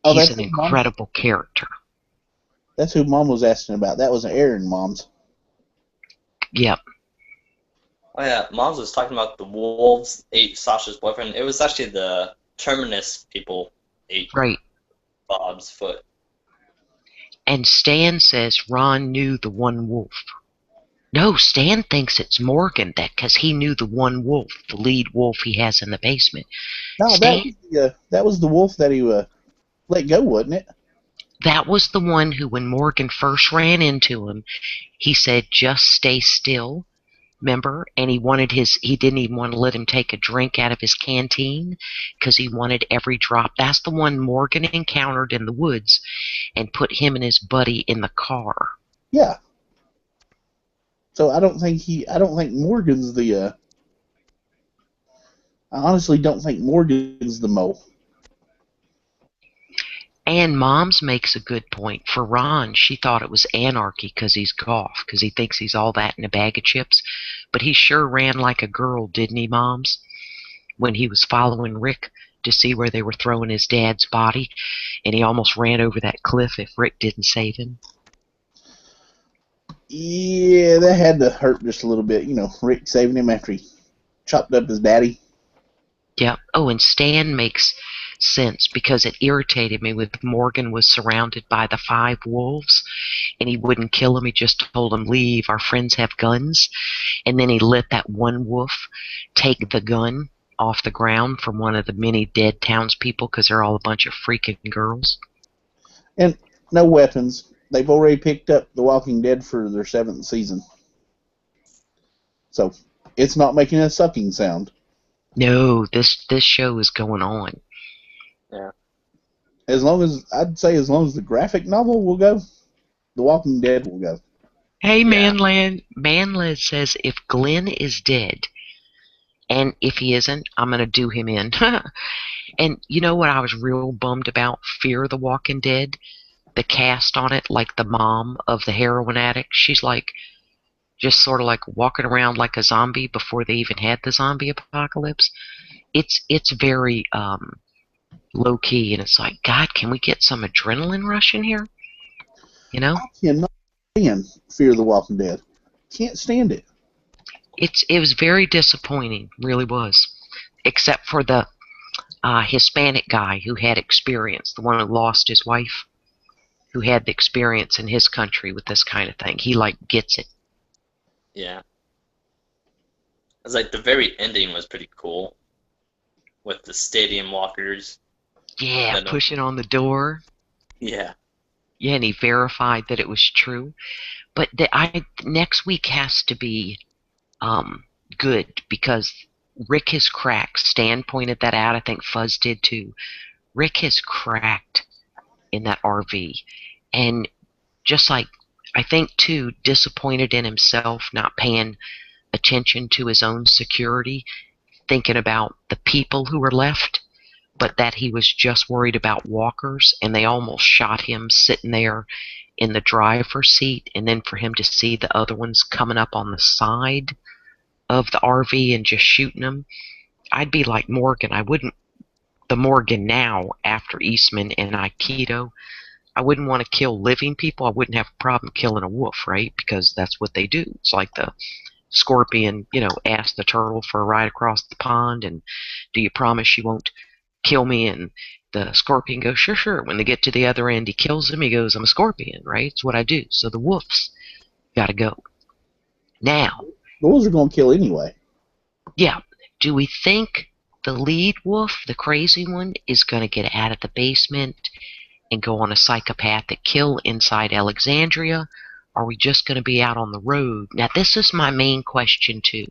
Oh, he's an incredible character. That's who Mom was asking about. That was Aaron, Mom's. Yep. Oh yeah, Mom's was talking about the wolves ate Sasha's boyfriend. It was actually the Terminus people ate Bob's foot. And Stan says Ron knew the one wolf. No, Stan thinks it's Morgan because he knew the one wolf, the lead wolf he has in the basement. No, Stan, that was the wolf that he let go, wasn't it? that was the one who, when Morgan first ran into him, he said, "Just stay still." Remember? And he didn't even want to let him take a drink out of his canteen because he wanted every drop. That's the one Morgan encountered in the woods and put him and his buddy in the car. Yeah. So I don't think Morgan's the. I honestly don't think Morgan's the mole. And Moms makes a good point. For Ron, she thought it was anarchy because he's Goff, because he thinks he's all that in a bag of chips. But he sure ran like a girl, didn't he, Moms? When he was following Rick to see where they were throwing his dad's body, and he almost ran over that cliff if Rick didn't save him. Yeah, that had to hurt just a little bit. You know, Rick saving him after he chopped up his daddy. Yeah. Oh, and Stan makes sense because it irritated me with Morgan was surrounded by the 5 wolves and he wouldn't kill him. He just told him, "Leave, our friends have guns." And then he let that one wolf take the gun off the ground from one of the many dead townspeople because they're all a bunch of freaking girls. And no weapons. They've already picked up The Walking Dead for their 7th season. So it's not making a sucking sound. No, this show is going on. Yeah. As long as the graphic novel will go, The Walking Dead will go. Hey, yeah. Manland says if Glenn is dead, and if he isn't, I'm going to do him in. And you know what I was real bummed about? Fear the Walking Dead. The cast on it, like the mom of the heroin addict, she's like, just sort of like walking around like a zombie before they even had the zombie apocalypse. It's very low key, and it's like, God, can we get some adrenaline rush in here? You know? I cannot stand Fear the Walking Dead. Can't stand it. It was very disappointing, really was. Except for the Hispanic guy who had experience, the one who lost his wife, who had the experience in his country with this kind of thing. He like gets it. Yeah. It's like the very ending was pretty cool with the stadium walkers. Yeah, pushing on the door. Yeah. Yeah, and he verified that it was true. But next week has to be good because Rick has cracked. Stan pointed that out. I think Fuzz did too. Rick has cracked in that RV. And just like, I think too, disappointed in himself, not paying attention to his own security, thinking about the people who were left, but that he was just worried about walkers, and they almost shot him sitting there in the driver's seat, and then for him to see the other ones coming up on the side of the RV and just shooting them. I'd be like Morgan. I wouldn't, the Morgan now after Eastman and Aikido, I wouldn't want to kill living people. I wouldn't have a problem killing a wolf, right? Because that's what they do. It's like the scorpion, asked the turtle for a ride across the pond, and do you promise you won't kill me? And the scorpion goes, sure, sure. When they get to the other end, he kills him. He goes, I'm a scorpion, right? It's what I do. So the wolves got to go. Now, the wolves are going to kill anyway. Yeah. Do we think the lead wolf, the crazy one, is going to get out of the basement and go on a psychopathic kill inside Alexandria? Are we just going to be out on the road? Now, this is my main question, too.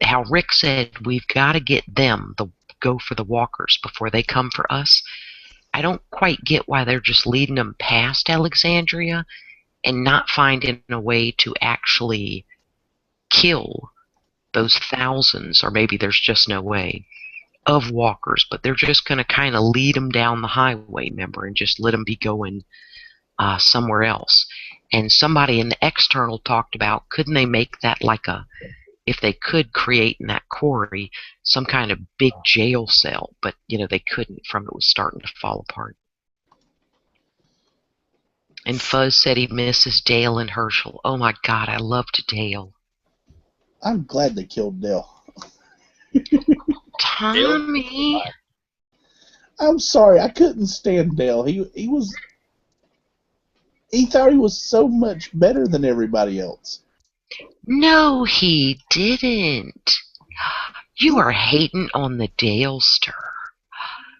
How Rick said we've got to get them, go for the walkers before they come for us. I don't quite get why they're just leading them past Alexandria and not finding a way to actually kill those thousands, or maybe there's just no way, of walkers, but they're just going to kind of lead them down the highway, remember, and just let them be going somewhere else. And somebody in the external talked about, couldn't they make that like if they could create in that quarry some kind of big jail cell, but they couldn't, from it was starting to fall apart. And Fuzz said he misses Dale and Herschel. Oh my God, I loved Dale. I'm glad they killed Dale. Tommy. I'm sorry, I couldn't stand Dale. He thought he was so much better than everybody else. No, he didn't. You are hating on the Dalester.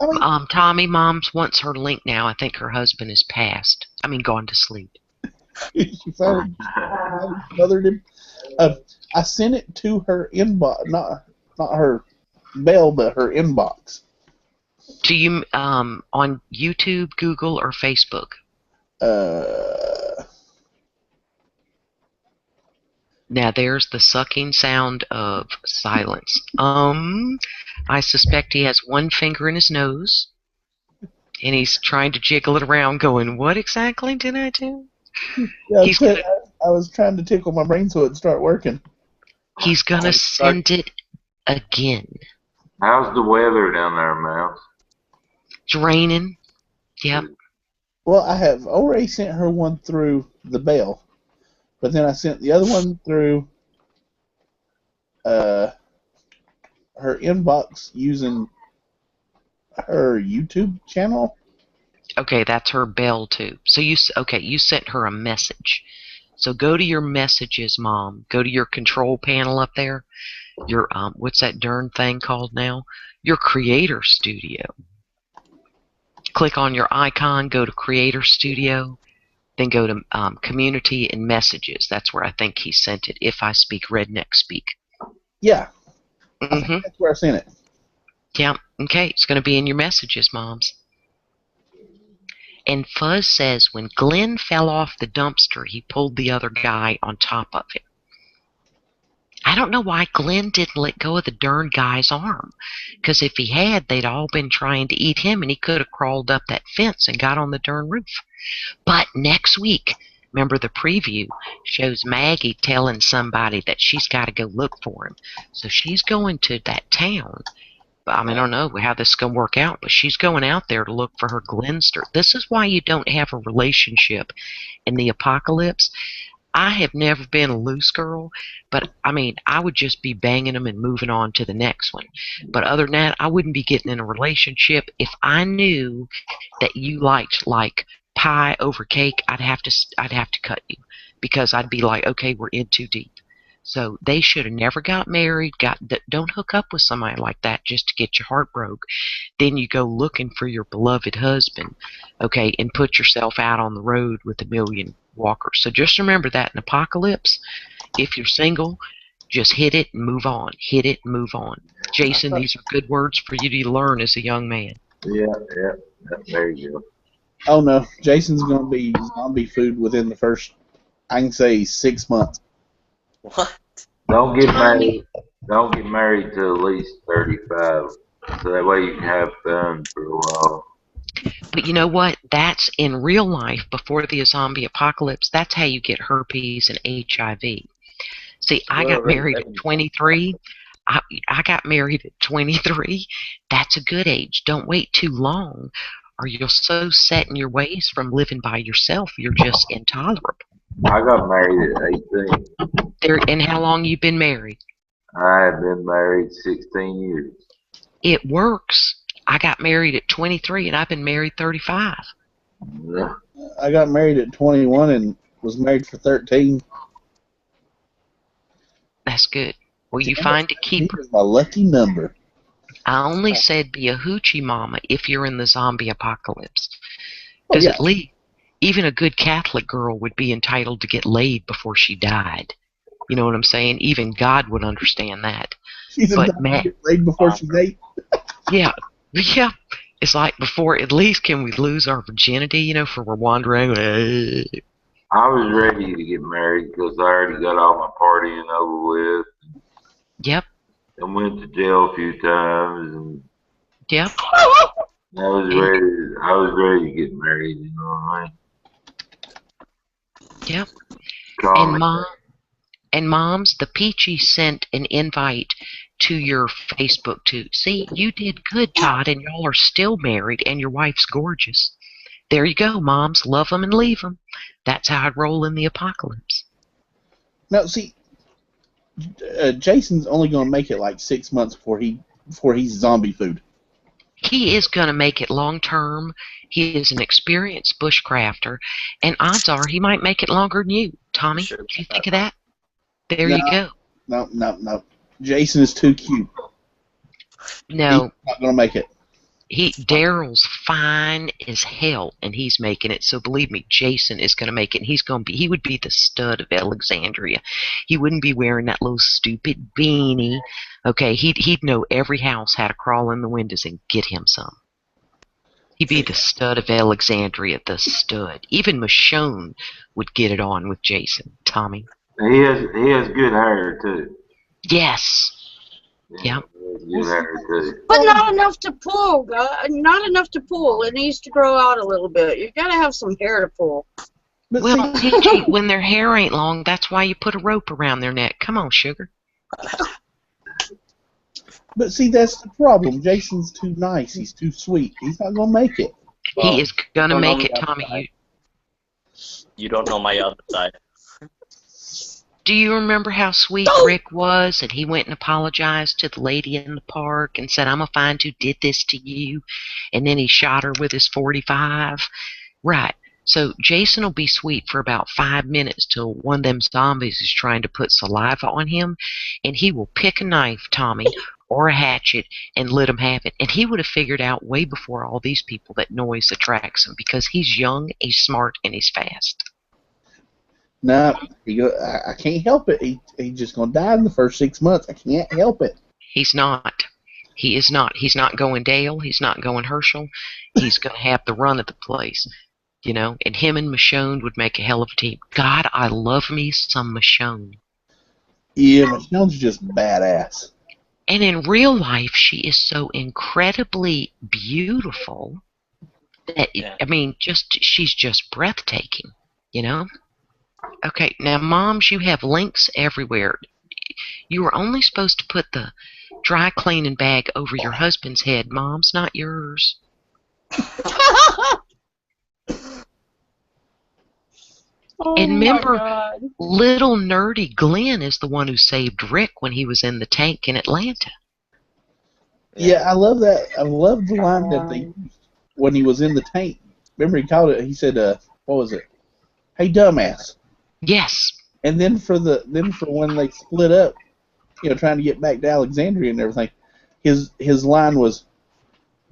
I mean, Tommy, Mom's wants her link now. I think her husband is passed. I mean, gone to sleep. she finally smothered him. I sent it to her inbox, not her mail, but her inbox. Do you on YouTube, Google, or Facebook? Now there's the sucking sound of silence. I suspect he has one finger in his nose, and he's trying to jiggle it around, going, "What exactly did I do?" Yeah, I was trying to tickle my brain so it'd start working. He's gonna send it again. How's the weather down there, Mouse? It's raining. Yep. Well, I have already sent her one through the mail, but then I sent the other one through her inbox using her YouTube channel. Okay, that's her bell too. So you sent her a message. So go to your messages, Mom. Go to your control panel up there. Your what's that darn thing called now? Your Creator Studio. Click on your icon. Go to Creator Studio. Then go to Community and Messages. That's where I think he sent it. If I speak redneck speak. Yeah. Mm-hmm. That's where I sent it. Yeah. Okay. It's going to be in your messages, Moms. And Fuzz says when Glenn fell off the dumpster, he pulled the other guy on top of him. I don't know why Glenn didn't let go of the darn guy's arm. Because if he had, they'd all been trying to eat him, and he could have crawled up that fence and got on the darn roof. But next week, remember the preview shows Maggie telling somebody that she's got to go look for him. So she's going to that town. I mean, I don't know how this is going to work out, but she's going out there to look for her Glenster. This is why you don't have a relationship in the apocalypse. I have never been a loose girl, but I mean, I would just be banging them and moving on to the next one. But other than that, I wouldn't be getting in a relationship if I knew that you liked like pie over cake. I'd have to cut you because I'd be like, okay, we're in too deep. So they should have never got married. Don't hook up with somebody like that just to get your heart broke. Then you go looking for your beloved husband, okay, and put yourself out on the road with a million walkers. So just remember that in Apocalypse, if you're single, just hit it and move on. Hit it and move on. Jason, these are good words for you to learn as a young man. Yeah, there you go. Oh no, Jason's gonna be zombie food within the first, I can say, 6 months. What? Don't get married. Don't get married to at least 35, so that way you can have fun for a while. But you know what? That's in real life before the zombie apocalypse. That's how you get herpes and HIV. See, I got married at 23. I got married at 23. That's a good age. Don't wait too long, or you're so set in your ways from living by yourself, you're just intolerable. I got married at 18. And how long you been married? I have been married 16 years. It works. I got married at 23, and I've been married 35. Yeah. I got married at 21 and was married for 13. That's good. Well, you find a keeper. My lucky number. I only said be a hoochie mama if you're in the zombie apocalypse. Because at least even a good Catholic girl would be entitled to get laid before she died. You know what I'm saying? Even God would understand that. She's but get laid before she's 8. Yeah. It's like before, at least can we lose our virginity, you know, for we're wandering. I was ready to get married because I already got all my partying over with. Yep. And went to jail a few times. And yep. I was ready to get married, you know what I mean? Yep. And and Moms, the Peachy sent an invite to your Facebook too. See, you did good, Todd, and y'all are still married, and your wife's gorgeous. There you go, Moms. Love them and leave them. That's how I'd roll in the apocalypse. Now, see, Jason's only going to make it like 6 months before he's zombie food. He is going to make it long term. He is an experienced bushcrafter, and odds are he might make it longer than you. Tommy, do you think of that? There No, you go. no. Jason is too cute. No. He's not going to make it. Daryl's fine as hell, and he's making it. So believe me, Jason is going to make it. And he would be the stud of Alexandria. He wouldn't be wearing that little stupid beanie. Okay, he'd know every house how to crawl in the windows and get him some. He'd be the stud of Alexandria, the stud. Even Michonne would get it on with Jason. Tommy. He has good hair too. Yes. Yeah. Good hair too. But not enough to pull, not enough to pull. It needs to grow out a little bit. You gotta have some hair to pull. But Well, see, Peachy, when their hair ain't long, that's why you put a rope around their neck. Come on, sugar. but see, that's the problem. Jason's too nice. He's too sweet. He's not going to make it. He is gonna don't know make it, me Tommy. You don't know my other side. Do you remember how sweet Rick was, and he went and apologized to the lady in the park and said, "I'm gonna find who did this to you," and then he shot her with his .45? Right. So Jason will be sweet for about 5 minutes till one of them zombies is trying to put saliva on him, and he will pick a knife, Tommy, or a hatchet, and let him have it. And he would have figured out way before all these people that noise attracts him, because he's young, he's smart, and he's fast. No, I can't help it. He's just going to die in the first 6 months. I can't help it. He's not. He is not. He's not going Dale. He's not going Herschel. He's going to have the run of the place, you know. And him and Michonne would make a hell of a team. God, I love me some Michonne. Yeah, Michonne's just badass. And in real life, she is so incredibly beautiful that, I mean, she's just breathtaking, you know. Okay, now, moms, you have links everywhere. You were only supposed to put the dry cleaning bag over your husband's head, moms, not yours. And remember, little nerdy Glenn is the one who saved Rick when he was in the tank in Atlanta. Yeah, I love that. I love the line that they used when he was in the tank. Remember, he said, what was it? Hey, dumbass. Yes. And then for when they split up, you know, trying to get back to Alexandria and everything, his line was,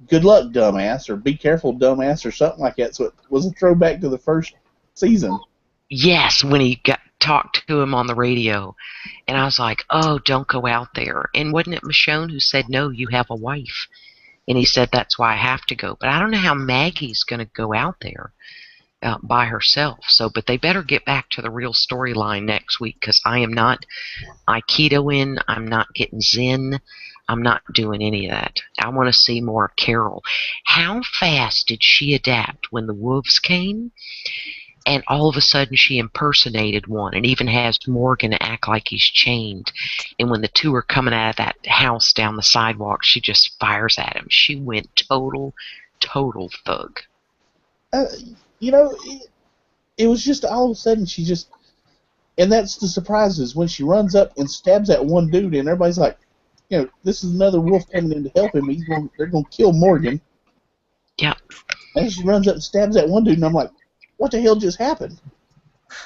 "Good luck, dumbass," or "Be careful, dumbass," or something like that. So it was a throwback to the first season. Yes, when he talked to him on the radio, and I was like, "Oh, don't go out there." And wasn't it Michonne who said, "No, you have a wife," and he said, "That's why I have to go." But I don't know how Maggie's going to go out there by herself. So, but they better get back to the real storyline next week, because I am not Aikitoing. I'm not getting Zen. I'm not doing any of that. I want to see more of Carol. How fast did she adapt when the wolves came? And all of a sudden she impersonated one, and even has Morgan act like he's chained. And when the two are coming out of that house down the sidewalk, she just fires at him. She went total thug. You know, it was just all of a sudden she just, and that's the surprise is when she runs up and stabs that one dude, and everybody's like, you know, this is another wolf coming in to help him. They're going to kill Morgan. Yep. And she runs up and stabs that one dude, and I'm like, what the hell just happened?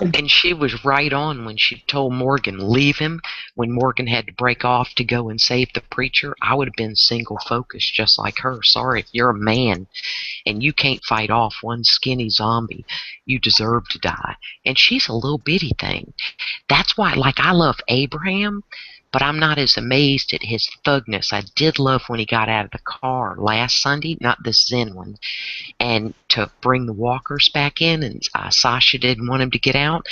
And she was right on when she told Morgan, leave him. When Morgan had to break off to go and save the preacher, I would have been single focused just like her. Sorry, if you're a man and you can't fight off one skinny zombie, you deserve to die. And she's a little bitty thing. That's why, like, I love Abraham, but I'm not as amazed at his thugness. I did love when he got out of the car last Sunday, not this Zen one, and to bring the walkers back in, and Sasha didn't want him to get out.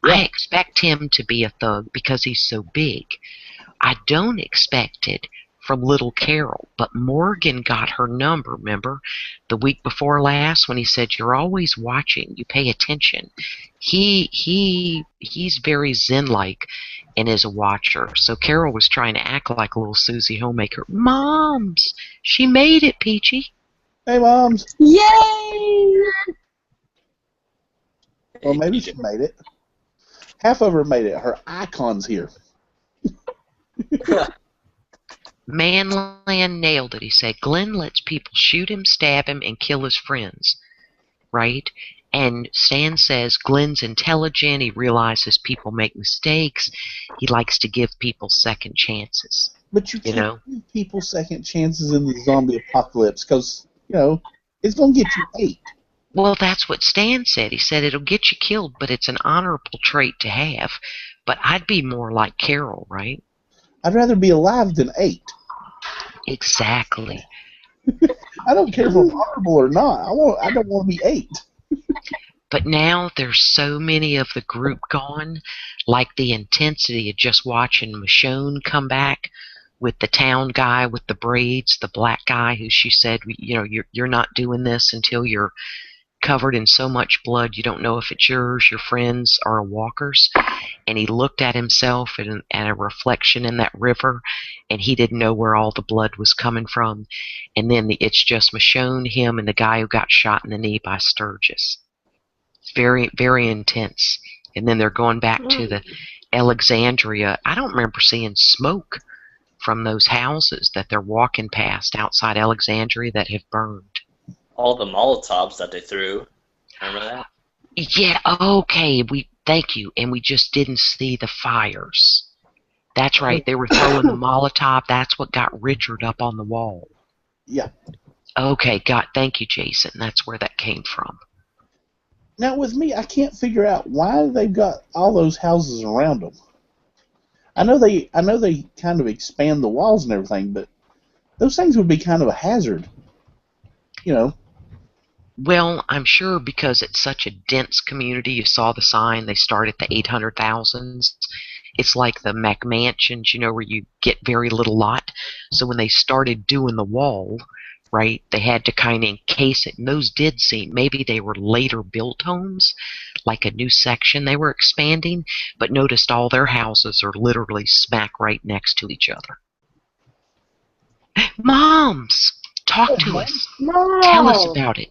Yeah. I expect him to be a thug because he's so big. I don't expect it from little Carol, but Morgan got her number, remember? The week before last when he said, you're always watching, you pay attention. He's very Zen-like and is a watcher. So Carol was trying to act like a little Susie Homemaker. Moms! She made it, Peachy. Hey, Moms. Yay! Well, maybe she made it. Half of her made it. Her icon's here. Manland nailed it. He said, Glenn lets people shoot him, stab him, and kill his friends. Right? And Stan says Glenn's intelligent. He realizes people make mistakes. He likes to give people second chances. But you You can't know? give people second chances in the zombie apocalypse because, it's going to get you ate. Well, that's what Stan said. He said it'll get you killed, but it's an honorable trait to have. But I'd be more like Carol, right? I'd rather be alive than ate. Exactly. I don't care if I'm honorable or not. I don't want to be ate. But now there's so many of the group gone, like the intensity of just watching Michonne come back with the town guy with the braids, the black guy who she said, you're not doing this until you're covered in so much blood you don't know if it's yours, your friends, or a walker's. And he looked at himself and a reflection in that river, and he didn't know where all the blood was coming from. And then it's just Michonne, him, and the guy who got shot in the knee by Sturgis. It's very, very intense. And then they're going back to the Alexandria. I don't remember seeing smoke from those houses that they're walking past outside Alexandria that have burned. All the Molotovs that they threw. Remember that? Yeah, okay, thank you. And we just didn't see the fires. That's right, they were throwing the Molotov. That's what got Richard up on the wall. Yeah. Okay, thank you, Jason. That's where that came from. Now, with me, I can't figure out why they've got all those houses around them. I know they kind of expand the walls and everything, but those things would be kind of a hazard. Well, I'm sure because it's such a dense community. You saw the sign. They start at the 800,000s. It's like the McMansions, where you get very little lot. So when they started doing the wall, right, they had to kind of encase it. And those did seem, maybe they were later built homes, like a new section they were expanding, but noticed all their houses are literally smack right next to each other. Moms, talk to us. Mom! Tell us about it.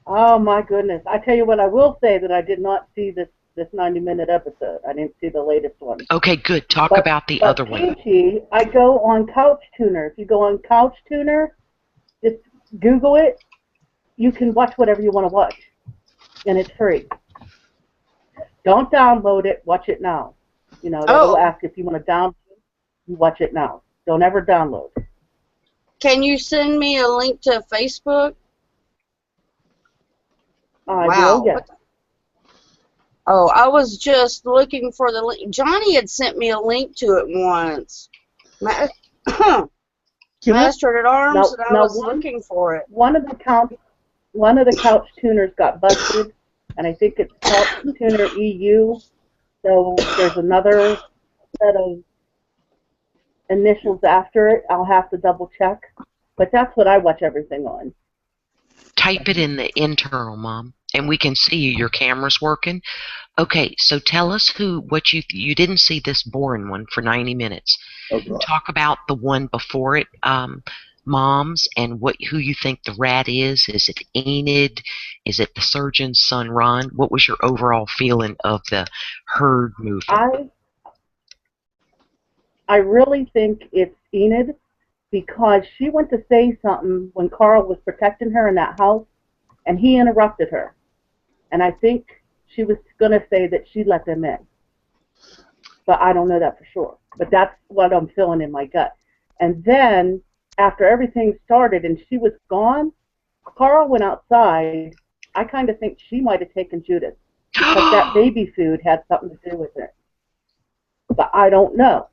Oh my goodness! I tell you what, I will say that I did not see this 90-minute episode. I didn't see the latest one. Okay, good. Talk about the other one. Peachy, I go on Couch Tuner. If you go on Couch Tuner, just Google it. You can watch whatever you want to watch, and it's free. Don't download it. Watch it now. They'll ask if you want to download it. You watch it now. Don't ever download. Can you send me a link to Facebook? I will, yes. Oh, I was just looking for the link. Johnny had sent me a link to it once. Master at Arms, and I was looking for it. One of the Couch Tuners got busted, and I think it's Couch Tuner EU. So there's another set of initials after it. I'll have to double check, but that's what I watch everything on. Type it in the internal, Mom, and we can see your camera's working. Okay, so tell us what you didn't see this boring one for 90 minutes. Okay. Talk about the one before it, Moms, and who you think the rat is. Is it Enid? Is it the surgeon's son, Ron? What was your overall feeling of the herd movement? I really think it's Enid, because she went to say something when Carl was protecting her in that house, and he interrupted her. And I think she was going to say that she let them in. But I don't know that for sure. But that's what I'm feeling in my gut. And then, after everything started and she was gone, Carl went outside. I kind of think she might have taken Judith, because that baby food had something to do with it. But I don't know.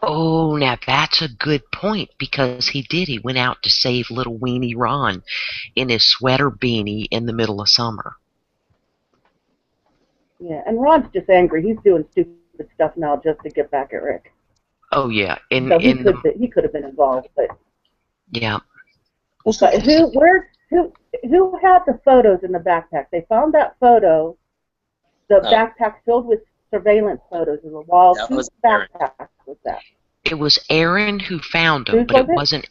Oh, now that's a good point, because he did. He went out to save little weenie Ron in his sweater beanie in the middle of summer. Yeah, and Ron's just angry. He's doing stupid stuff now just to get back at Rick. Oh, yeah. So he could have been involved, but... Yeah. But who had the photos in the backpack? They found that photo, the backpack filled with surveillance photos of the walls. Whose backpack was that? It was Aaron who found them, but it wasn't.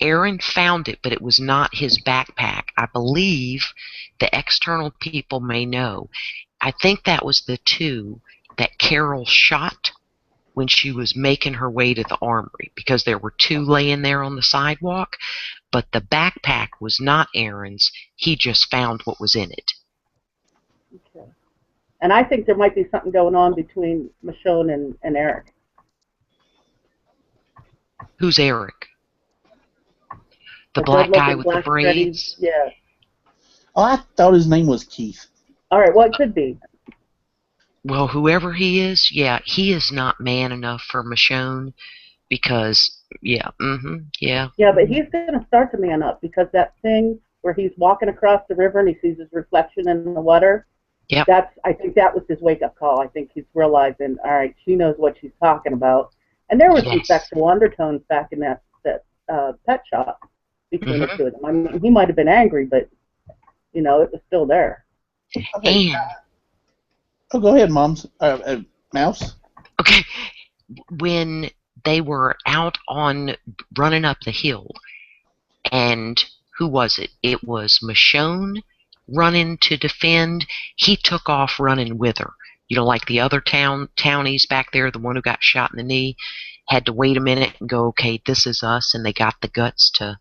Aaron found it, but it was not his backpack. I believe the external people may know. I think that was the two that Carol shot when she was making her way to the armory, because there were two laying there on the sidewalk. but the backpack was not Aaron's. He just found what was in it. Okay. And I think there might be something going on between Michonne and Eric. Who's Eric? The black guy with the braids? Yeah. Oh, I thought his name was Keith. All right, well, it could be. Well, whoever he is, yeah, he is not man enough for Michonne because, yeah, yeah. Yeah, but he's going to start to man up because that thing where he's walking across the river and he sees his reflection in the water, Yep. I think that was his wake-up call. I think he's realizing, all right, she knows what she's talking about. And there was some sexual undertones back in that pet shop between the two of them. I mean, he might have been angry, but, you know, it was still there. Okay. And oh, go ahead, Mouse. Okay, when they were out on running up the hill, and who was it? It was Michonne running to defend. He took off running with her. You know, like the other townies back there, the one who got shot in the knee, had to wait a minute and go, okay, this is us, and they got the guts to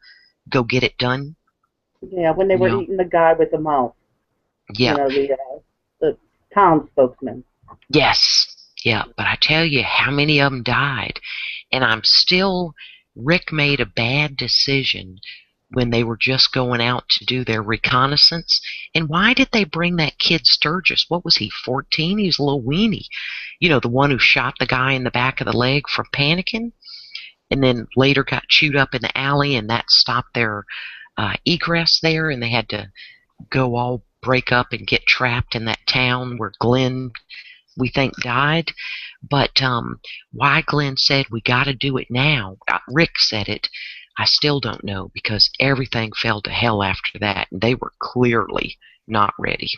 go get it done. Yeah, when they were eating the guy with the mouth. Yeah. You know, the town spokesman. Yes. Yeah, but I tell you, how many of them died? And Rick made a bad decision when they were just going out to do their reconnaissance. And why did they bring that kid Sturgis? What was he, 14? He was a little weenie. You know, the one who shot the guy in the back of the leg for panicking, and then later got chewed up in the alley, and that stopped their egress there, and they had to go all break up and get trapped in that town where Glenn, we think, died. But why Glenn said we got to do it now, Rick said it, I still don't know, because everything fell to hell after that, and they were clearly not ready.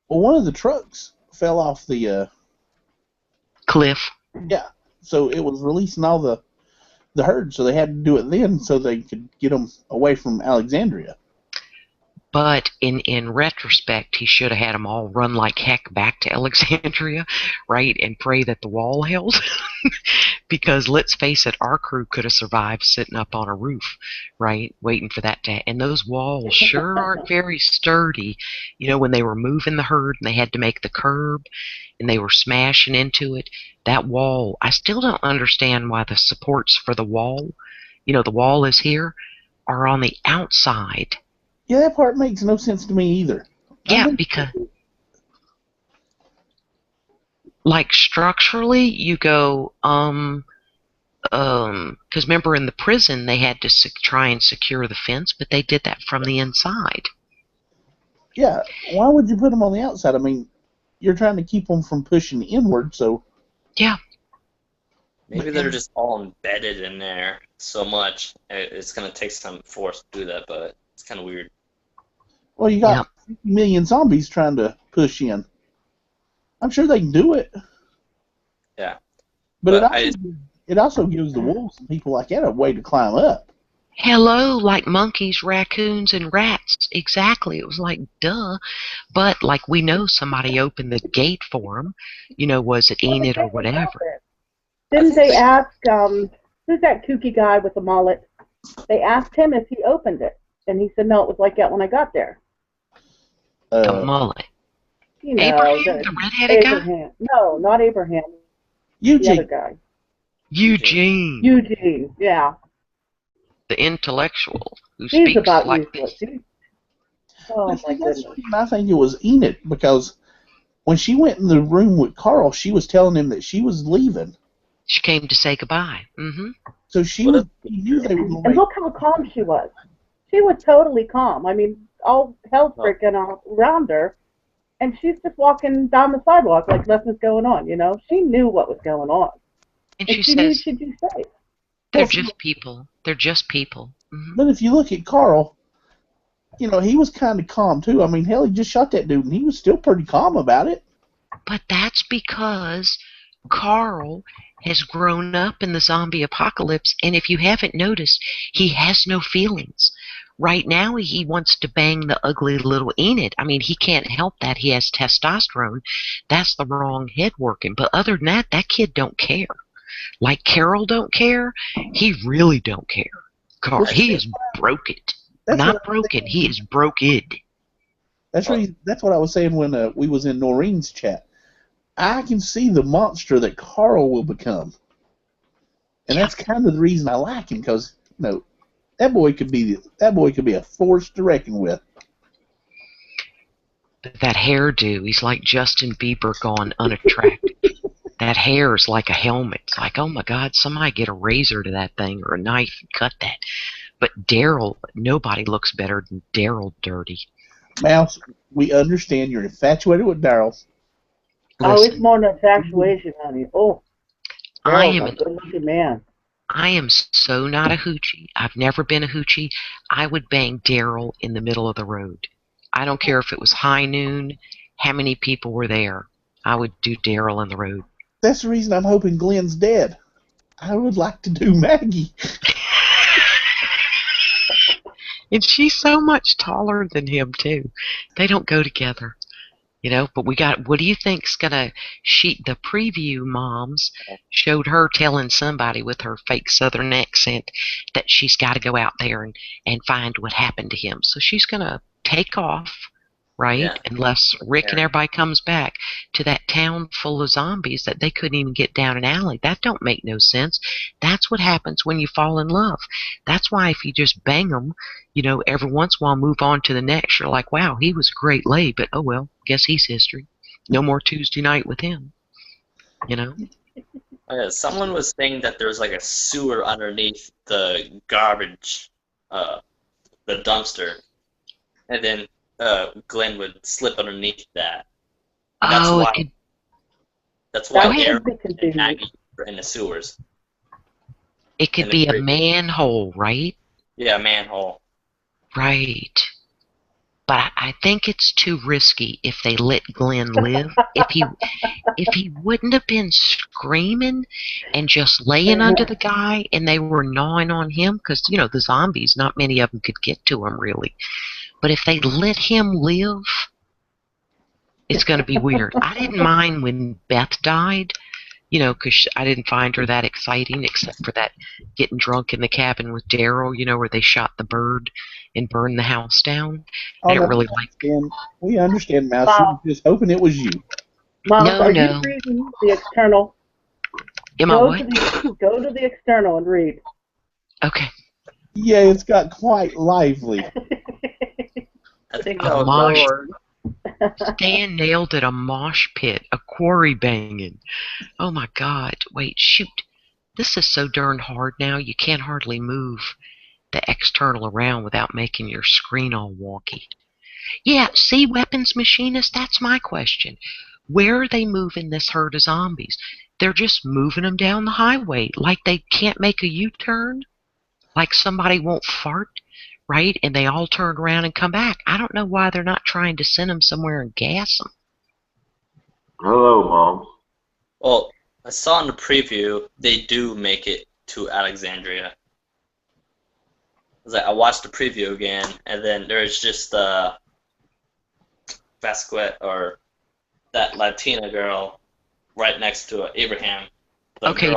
Well, one of the trucks fell off the cliff. Yeah, so it was releasing all the herd, so they had to do it then so they could get them away from Alexandria. But in retrospect, he should have had them all run like heck back to Alexandria, right, and pray that the wall held. Because let's face it, our crew could have survived sitting up on a roof, right, waiting for that to. And those walls sure aren't very sturdy. You know, when they were moving the herd and they had to make the curb and they were smashing into it, that wall, I still don't understand why the supports for the wall, you know, the wall is here, are on the outside. Yeah, that part makes no sense to me either. Yeah, because like structurally, you go, because remember in the prison they had to try and secure the fence, but they did that from the inside. Yeah, why would you put them on the outside? I mean, you're trying to keep them from pushing inward, so. Yeah. Maybe they're just all embedded in there so much. It's going to take some force to do that, but it's kind of weird. Well, you got 50 million zombies trying to push in. I'm sure they can do it. Yeah. But it also gives the wolves and people like that a way to climb up. Hello, like monkeys, raccoons, and rats. Exactly. It was like, duh. But, like, we know somebody opened the gate for them. You know, was it Enid or whatever? Didn't they ask, who's that kooky guy with the mullet? They asked him if he opened it. And he said, no, it was like that when I got there. The mullet. You know, Abraham, the redheaded guy? No, not Abraham. Eugene. The other guy. Eugene, yeah. The intellectual who He's speaks about like useless. this. Oh, my goodness. I think it was Enid, because when she went in the room with Carl, she was telling him that she was leaving. She came to say goodbye. Mm-hmm. So she knew they were going to. And look how calm she was. She was totally calm. I mean, all hell's freaking around her, and she's just walking down the sidewalk like nothing's going on, you know? She knew what was going on. And she knew she'd be safe. They're just people. They're just people. Mm-hmm. But if you look at Carl, you know, he was kind of calm, too. I mean, hell, he just shot that dude, and he was still pretty calm about it. But that's because Carl has grown up in the zombie apocalypse, and if you haven't noticed, he has no feelings. Right now, he wants to bang the ugly little Enid. I mean, he can't help that. He has testosterone. That's the wrong head working. But other than that, that kid don't care. Like Carol don't care, he really don't care. Carl, he has broke it. Not broken. He is broken. That's what I was saying when we was in Noreen's chat. I can see the monster that Carl will become, and that's kind of the reason I like him, because that boy could be a force to reckon with. That hairdo, he's like Justin Bieber gone unattractive. That hair is like a helmet. It's like, oh my God, somebody get a razor to that thing or a knife and cut that. But Daryl, nobody looks better than Daryl Dirty. Mouse, we understand you're infatuated with Daryl. Oh, it's more than infatuation, honey. Oh, Daryl's a good-looking man. I am so not a hoochie. I've never been a hoochie. I would bang Daryl in the middle of the road. I don't care if it was high noon, how many people were there. I would do Daryl in the road. That's the reason I'm hoping Glenn's dead. I would like to do Maggie. And she's so much taller than him, too. They don't go together. But what do you think's gonna the preview moms showed her telling somebody with her fake southern accent that she's got to go out there and find what happened to him. So she's gonna take off, right? Yeah. Unless Rick and everybody comes back to that town full of zombies that they couldn't even get down an alley. That don't make no sense. That's what happens when you fall in love. That's why if you just bang them, every once in a while move on to the next, you're like, wow, he was a great lay, but oh well, guess he's history. No more Tuesday night with him. Someone was saying that there's like a sewer underneath the garbage, the dumpster, and then Glenn would slip underneath that. That's why Aaron and Maggie are in the sewers. It could be a manhole, right? Yeah, a manhole. Right. But I think it's too risky if they let Glenn live. If he wouldn't have been screaming and just laying under the guy and they were gnawing on him, because, the zombies, not many of them could get to him, really. But if they let him live, it's going to be weird. I didn't mind when Beth died, because I didn't find her that exciting, except for that getting drunk in the cabin with Daryl, where they shot the bird and burned the house down. I didn't really like it. We understand, Mouse. You were just hoping it was you. Mom, are you reading the external? Am I what? Go to the external and read. Okay. Yeah, it's got quite lively. I think that was Stan nailed it, a mosh pit, a quarry banging. Oh my God. Wait, shoot. This is so darn hard now, you can't hardly move the external around without making your screen all wonky. Yeah, see, weapons machinist, that's my question. Where are they moving this herd of zombies? They're just moving them down the highway, like they can't make a U-turn, like somebody won't fart, right? And they all turn around and come back. I don't know why they're not trying to send them somewhere and gas them. Hello, Mom. Well, I saw in the preview they do make it to Alexandria. I watched the preview again, and then there's just Vasquez, or that Latina girl right next to Abraham. Okay,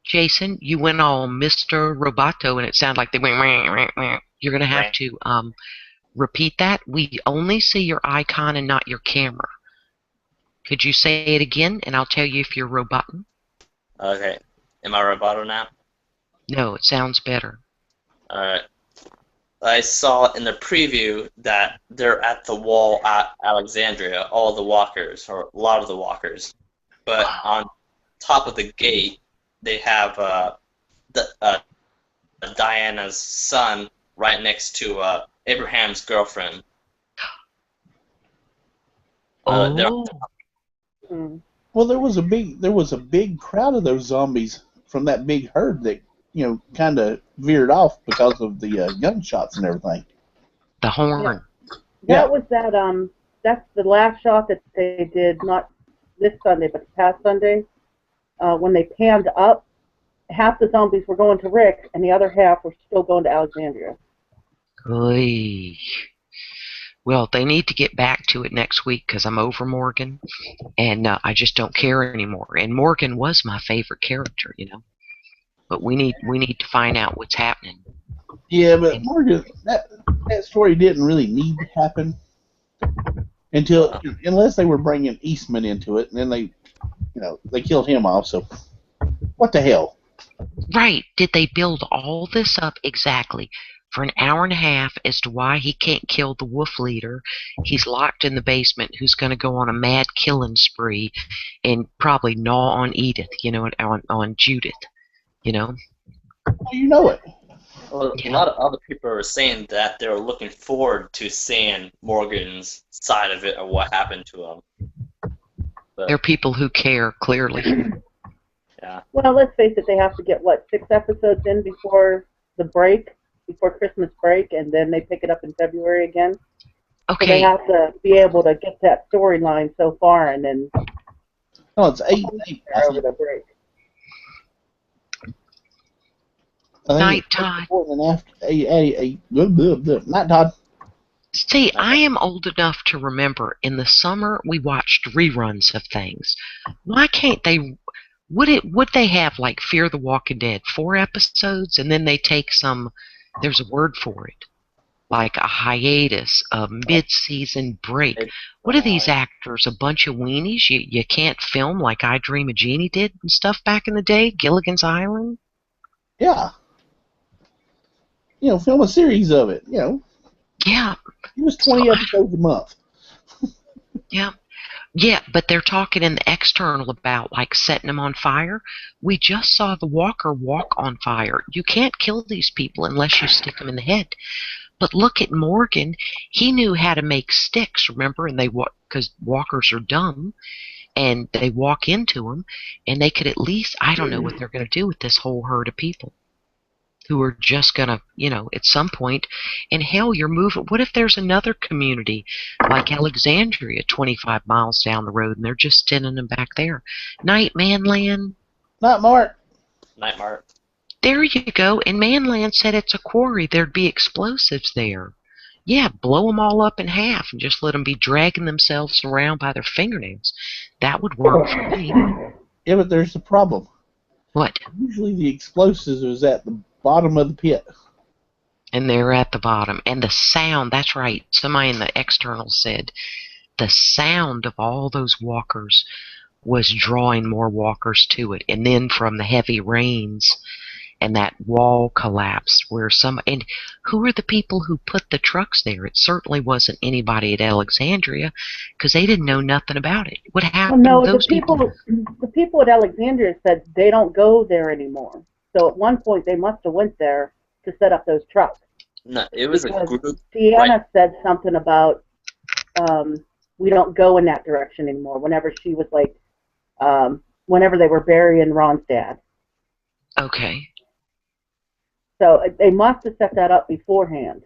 Jason, you went all Mr. Roboto, and it sounded like they went, wah, wah, wah. You're going to have to repeat that. We only see your icon and not your camera. Could you say it again, and I'll tell you if you're roboting? Okay. Am I roboto now? No, it sounds better. Alright. I saw in the preview that they're at the wall at Alexandria, all the walkers, or a lot of the walkers. But on top of the gate, they have Diana's son right next to Abraham's girlfriend. Well, there was a big crowd of those zombies from that big herd that kind of veered off because of the gunshots and everything. The horn. Yeah. That's the last shot that they did, not this Sunday, but the past Sunday, when they panned up. Half the zombies were going to Rick, and the other half were still going to Alexandria. Oy. Well, they need to get back to it next week because I'm over Morgan, and I just don't care anymore. And Morgan was my favorite character, But we need to find out what's happening. Yeah, but Morgan, that story didn't really need to happen unless they were bringing Eastman into it, and then they killed him off. So what the hell? Right. Did they build all this up exactly for an hour and a half as to why he can't kill the wolf leader? He's locked in the basement, who's going to go on a mad killing spree and probably gnaw on Edith, on Judith, Well, you know it. Well, Yeah. a lot of other people are saying that they were looking forward to seeing Morgan's side of it or what happened to him. There are people who care, clearly. Yeah. Well, let's face it, they have to get, 6 episodes in before the break, before Christmas break, and then they pick it up in February again. So they Okay. have to be able to get that storyline so far and then No, it's 8 over the break. Night, Todd. Night, Todd. See, I am old enough to remember in the summer we watched reruns of things. Why can't they? Would they have like Fear the Walking Dead 4 episodes and then they take some? There's a word for it, like a hiatus, a mid-season break. What are these actors? A bunch of weenies? You can't film like I Dream of Jeannie did and stuff back in the day, Gilligan's Island. Yeah. Film a series of it. Yeah. It was 20 episodes a month. Yeah. Yeah, but they're talking in the external about like setting them on fire. We just saw the walker walk on fire. You can't kill these people unless you stick them in the head. But look at Morgan. He knew how to make sticks, remember? And because walkers are dumb, and they walk into them, and they could at least, I don't know what they're going to do with this whole herd of people who are just going to, at some point, and hell, you're moving. What if there's another community like Alexandria 25 miles down the road and they're just sending them back there? Night, Manland. Night, Mark. Night, Mark. There you go. And Manland said it's a quarry. There'd be explosives there. Yeah, blow them all up in half and just let them be dragging themselves around by their fingernails. That would work for me. Yeah, but there's a problem. What? Usually the explosives is at the bottom of the pit. And they're at the bottom. And the sound, that's right. Somebody in the external said the sound of all those walkers was drawing more walkers to it. And then from the heavy rains and that wall collapsed and who are the people who put the trucks there? It certainly wasn't anybody at Alexandria because they didn't know nothing about it. What happened to those people? The people at Alexandria said they don't go there anymore. So at one point they must have went there to set up those trucks. No, it was because a group. Deanna said something about we don't go in that direction anymore. Whenever she was whenever they were burying Ronstadt. Okay. So they must have set that up beforehand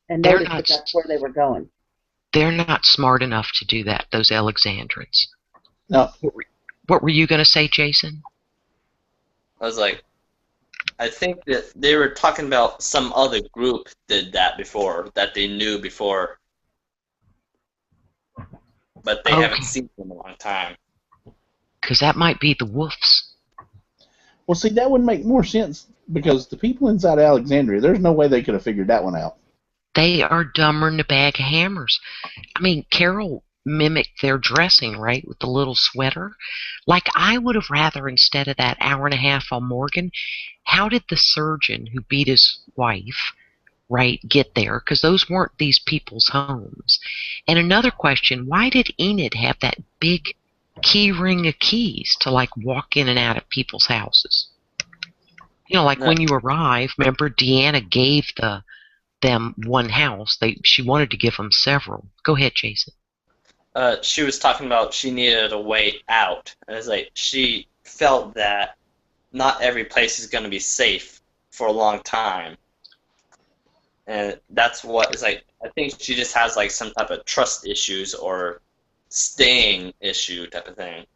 and noticed that that's where they were going. They're not smart enough to do that, those Alexandrians. No. What were you going to say, Jason? I was like, I think that they were talking about some other group did that before, that they knew before. But they haven't seen them in a long time. Because that might be the wolves. Well, see, that would make more sense because the people inside Alexandria, there's no way they could have figured that one out. They are dumber than a bag of hammers. I mean, Carol mimicked their dressing, right, with the little sweater. Like, I would have rather, instead of that hour and a half on Morgan, how did the surgeon who beat his wife, right, get there? Because those weren't these people's homes. And another question, why did Enid have that big key ring of keys to, like, walk in and out of people's houses? Like when you arrive, remember Deanna gave them one house. She wanted to give them several. Go ahead, Jason. She was talking about she needed a way out. And it's like she felt that not every place is going to be safe for a long time. And that's what it's like. I think she just has like some type of trust issues or staying issue type of thing.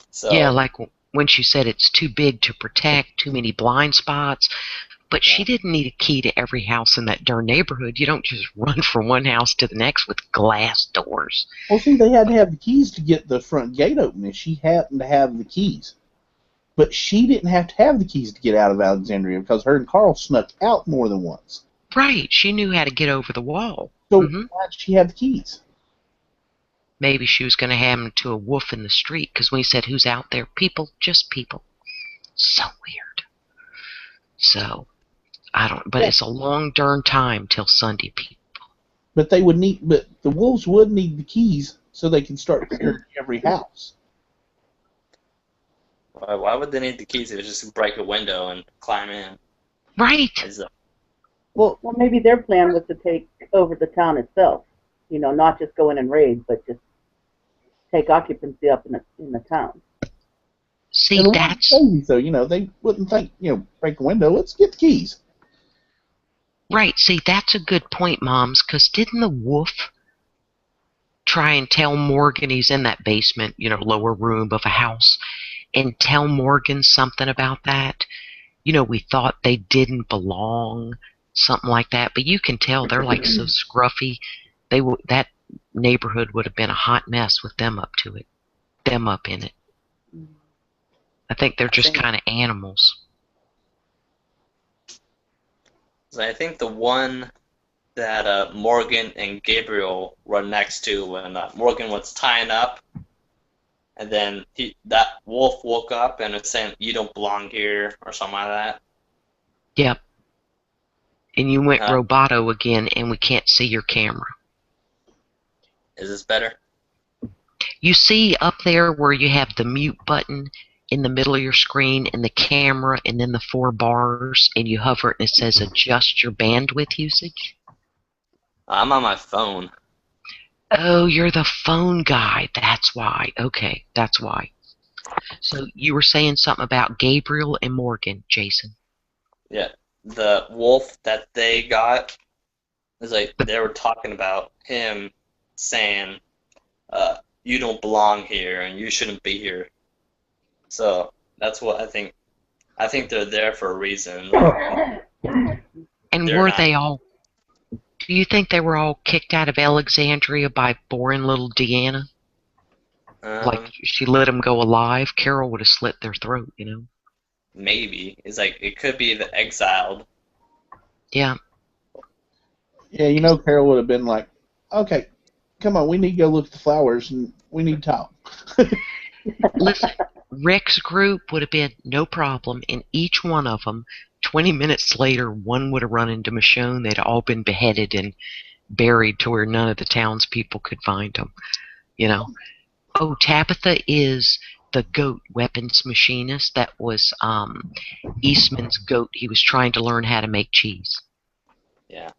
So yeah, like when she said it's too big to protect, too many blind spots. But she didn't need a key to every house in that darn neighborhood. You don't just run from one house to the next with glass doors. Well, see, they had to have the keys to get the front gate open, and she happened to have the keys. But she didn't have to have the keys to get out of Alexandria because her and Carl snuck out more than once. Right. She knew how to get over the wall. So why did she have the keys? Maybe she was going to hand them to a wolf in the street, because when he said, who's out there? People, just people. So weird. So, I don't, but it's a long darn time till Sunday, people. But they would need, but the wolves would need the keys so they can start clearing every house. Why would they need the keys if it's just break a window and climb in? Right. Well, maybe their plan was to take over the town itself. You know, not just go in and raid, but just take occupancy up in the town. See, that's crazy. So, you know, they wouldn't think, you know, break a window. Let's get the keys. Right. See, that's a good point, Moms, because didn't the wolf try and tell Morgan he's in that basement, you know, lower room of a house, and tell Morgan something about that? You know, we thought they didn't belong, something like that. But you can tell they're like so scruffy. That neighborhood would have been a hot mess with them up to it, them up in it. I think they're just kind of animals. I think the one that Morgan and Gabriel were next to when Morgan was tying up, and then that wolf woke up and was saying, "You don't belong here," or something like that. Yep. And you went roboto again, and we can't see your camera. Is this better? You see up there where you have the mute button in the middle of your screen and the camera and then the 4 bars, and you hover it and it says adjust your bandwidth usage? I'm on my phone. Oh, you're the phone guy. That's why. Okay, that's why. So you were saying something about Gabriel and Morgan, Jason. Yeah, the wolf that they got is like they were talking about him saying, "You don't belong here and you shouldn't be here." So that's what I think. I think they're there for a reason. And were they all? Do you think they were all kicked out of Alexandria by boring little Deanna? Like she let them go alive? Carol would have slit their throat, you know? Maybe. It's like it could be the exiled. Yeah. Yeah, you know, Carol would have been like, "Okay, come on, we need to go look at the flowers and we need to talk." Listen, Rick's group would have been no problem, and each one of them, 20 minutes later, one would have run into Michonne. They'd all been beheaded and buried to where none of the townspeople could find them, you know. Oh, Tabitha is the goat weapons machinist. That was Eastman's goat. He was trying to learn how to make cheese. Yeah.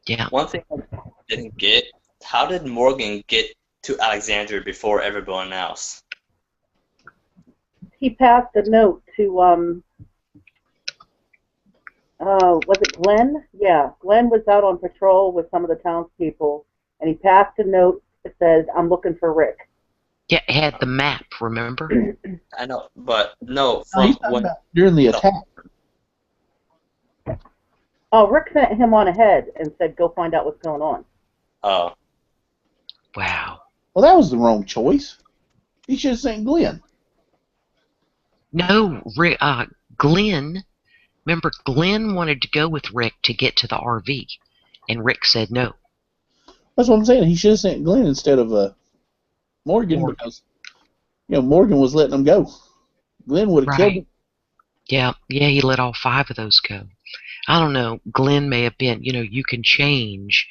Yeah. One thing I didn't get, how did Morgan get to Alexandria before everyone else? He passed a note to, was it Glenn? Yeah, Glenn was out on patrol with some of the townspeople, and he passed a note that says, "I'm looking for Rick." Yeah, it had the map, remember? I know, but no, He's talking about during the attack. Oh, Rick sent him on ahead and said, "Go find out what's going on." Oh. Wow. Well, that was the wrong choice. He should have sent Glenn. No, Glenn. Remember, Glenn wanted to go with Rick to get to the RV, and Rick said no. That's what I'm saying. He should have sent Glenn instead of Morgan, because, you know, Morgan was letting him go. Glenn would have killed him. Yeah, he let all 5 of those go. I don't know. Glenn may have been, you know, you can change.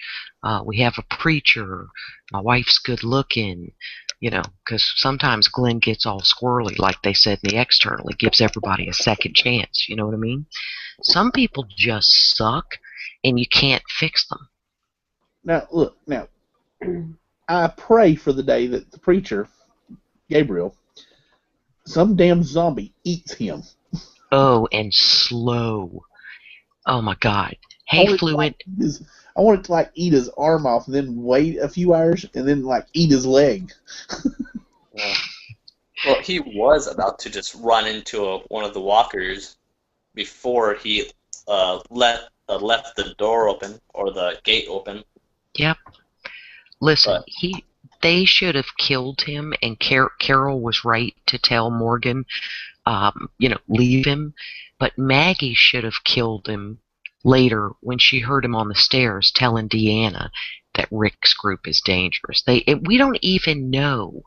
We have a preacher. My wife's good looking. You know, because sometimes Glenn gets all squirrely, like they said in the external. He gives everybody a second chance. You know what I mean? Some people just suck, and you can't fix them. Now, look, I pray for the day that the preacher, Gabriel, some damn zombie eats him. Oh, and slow. Oh, my God. Hey, Fluent. I want it to, like, eat his arm off and then wait a few hours and then, like, eat his leg. Yeah. Well, he was about to just run into one of the walkers before he left the door open or the gate open. Yep. Listen, they should have killed him, and Carol was right to tell Morgan, you know, leave him. But Maggie should have killed him later when she heard him on the stairs telling Deanna that Rick's group is dangerous. We don't even know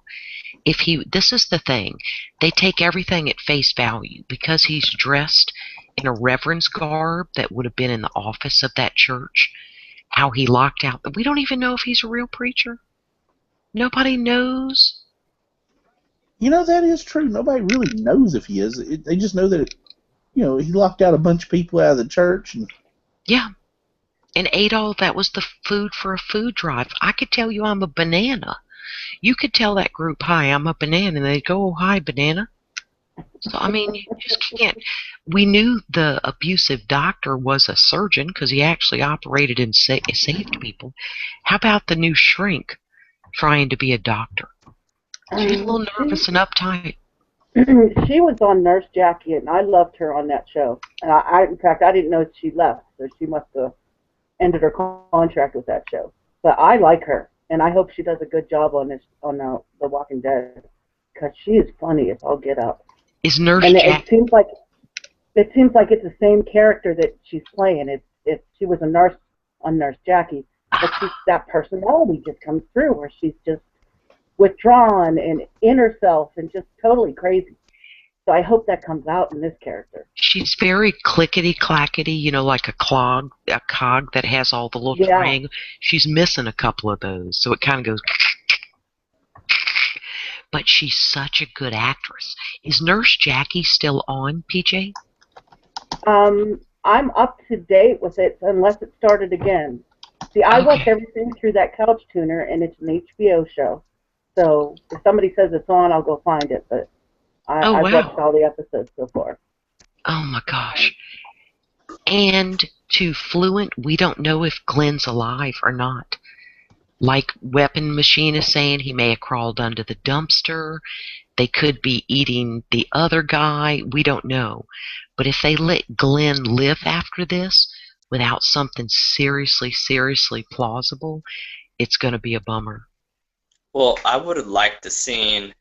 if he. This is the thing. They take everything at face value because he's dressed in a reverend's garb that would have been in the office of that church. How he locked out. We don't even know if he's a real preacher. Nobody knows. You know, that is true. Nobody really knows if he is. They just know that, he locked out a bunch of people out of the church. Yeah. And ate all that was the food for a food drive. I could tell you I'm a banana. You could tell that group, hi, I'm a banana, and they'd go, oh, hi, banana. So, I mean, you just can't. We knew the abusive doctor was a surgeon because he actually operated and saved people. How about the new shrink trying to be a doctor? She's a little nervous and uptight. She was on Nurse Jackie, and I loved her on that show. And in fact, I didn't know she left, so she must have ended her contract with that show. But I like her, and I hope she does a good job on The Walking Dead, because she is funny as all get up. Is Nurse and Jackie? It seems like it's the same character that she's playing. She was a nurse on Nurse Jackie, but that personality just comes through where she's just withdrawn and in herself and just totally crazy. So I hope that comes out in this character. She's very clickety-clackety, like a cog that has all the little triangles. She's missing a couple of those, so it kind of goes... But she's such a good actress. Is Nurse Jackie still on, PJ? I'm up to date with it, unless it started again. See, I watch everything through that Couch Tuner, and it's an HBO show. So if somebody says it's on, I'll go find it. But I've watched all the episodes so far. Oh, my gosh. And to Fluent, we don't know if Glenn's alive or not. Like Weapon Machine is saying, he may have crawled under the dumpster. They could be eating the other guy. We don't know. But if they let Glenn live after this without something seriously plausible, it's going to be a bummer. Well, I would have liked to seen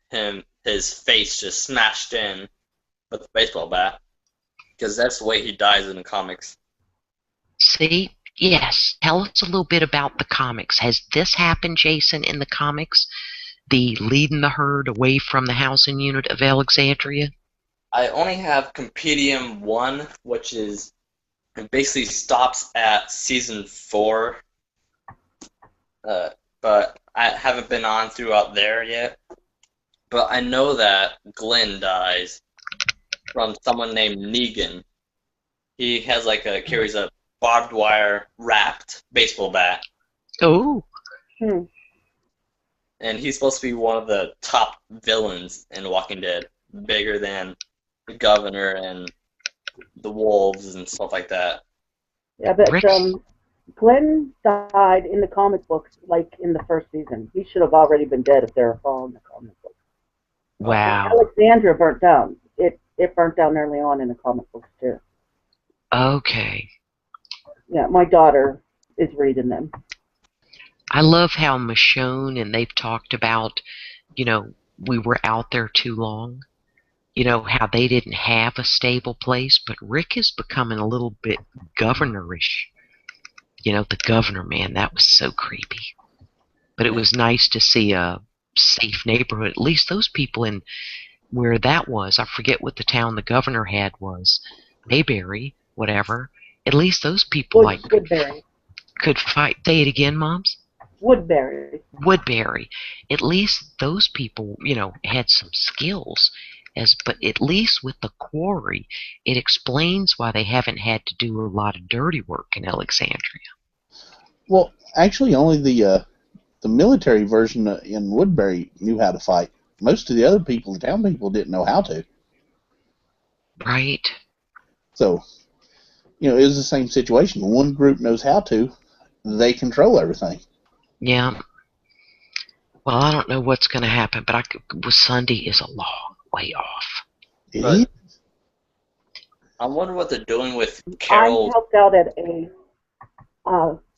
his face just smashed in with a baseball bat, because that's the way he dies in the comics. See? Yes. Tell us a little bit about the comics. Has this happened, Jason, in the comics? The leading the herd away from the housing unit of Alexandria? I only have Compendium 1, which is it basically stops at season 4. But I haven't been on throughout there yet. But I know that Glenn dies from someone named Negan. He has carries a barbed wire wrapped baseball bat. Oh. And he's supposed to be one of the top villains in Walking Dead, bigger than the Governor and the Wolves and stuff like that. Yeah, but Glenn died in the comic books, like in the first season. He should have already been dead if they were following the comic books. Wow. Alexandria burnt down. It burnt down early on in the comic books too. Okay. Yeah, my daughter is reading them. I love how Michonne and they've talked about, we were out there too long. How they didn't have a stable place, but Rick is becoming a little bit governorish. The governor, man, that was so creepy. But it was nice to see a safe neighborhood. At least those people in where that was, I forget what the town the governor had was, Mayberry, whatever. At least those people Woodbury. Could fight. Say it again, Moms. Woodbury. At least those people, had some skills. But at least with the quarry, it explains why they haven't had to do a lot of dirty work in Alexandria. Well, actually, only the military version in Woodbury knew how to fight. Most of the other people, the town people, didn't know how to. Right. So, it was the same situation. One group knows how to. They control everything. Yeah. Well, I don't know what's going to happen, but Sunday is a long way off. I wonder what they're doing with Carol. I helped out at a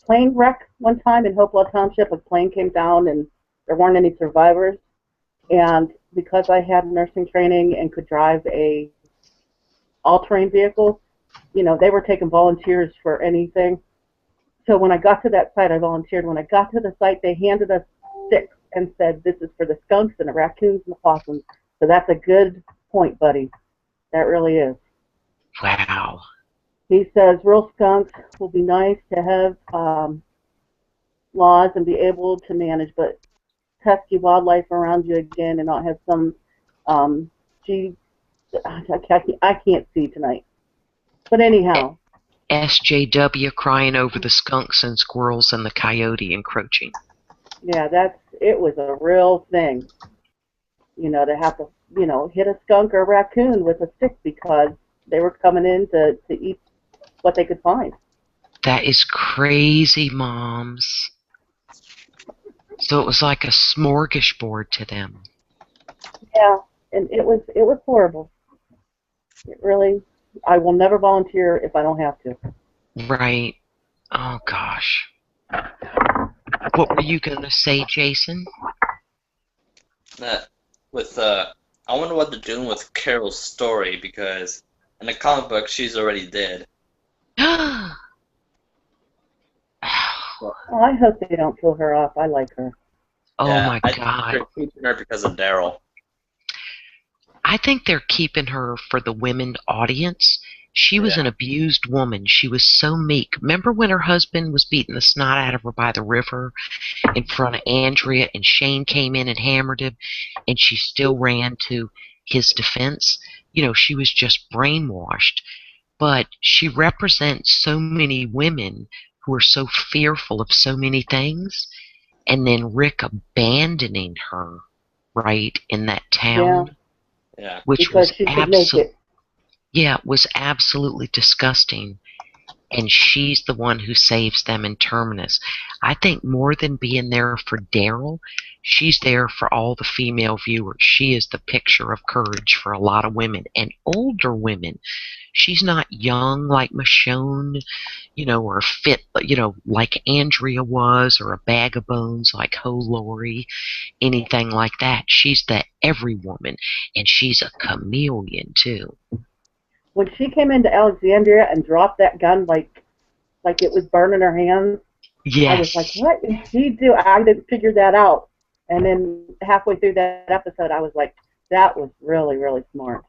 plane wreck one time in Hopewell Township. A plane came down and there weren't any survivors. And because I had nursing training and could drive a all-terrain vehicle, you know, they were taking volunteers for anything. So when I got to that site, I volunteered. When I got to the site, they handed us sticks and said, this is for the skunks and the raccoons and the possums. So that's a good point, buddy. That really is. Wow. He says real skunks will be nice to have laws and be able to manage, but pesky wildlife around you again and not have some, I can't see tonight. But anyhow. SJW crying over the skunks and squirrels and the coyote encroaching. Yeah, it was a real thing. You know, to have to, you know, hit a skunk or a raccoon with a stick because they were coming in to eat what they could find. That is crazy, moms. So it was like a smorgasbord to them. Yeah, and it was horrible. It really, I will never volunteer if I don't have to. Right. Oh, gosh. What were you going to say, Jason? I wonder what they're doing with Carol's story, because in the comic book, she's already dead. Oh, I hope they don't kill her off. I like her. Oh, yeah, my I God. think they're keeping her because of Daryl. I think they're keeping her for the women audience. She was an abused woman. She was so meek. Remember when her husband was beating the snot out of her by the river in front of Andrea, and Shane came in and hammered him, and she still ran to his defense? You know, she was just brainwashed. But she represents so many women who are so fearful of so many things, and then Rick abandoning her, right, in that town. Yeah. Which because was she could make it. Yeah, it was absolutely disgusting. And she's the one who saves them in Terminus. I think more than being there for Daryl, she's there for all the female viewers. She is the picture of courage for a lot of women, and older women. She's not young like Michonne, you know, or fit, you know, like Andrea was, or a bag of bones like Ho Lori, anything like that. She's the every woman, and she's a chameleon too. When she came into Alexandria and dropped that gun like it was burning her hands, Yes. I was like, what did she do? I didn't figure that out. And then halfway through that episode, I was like, that was really, really smart.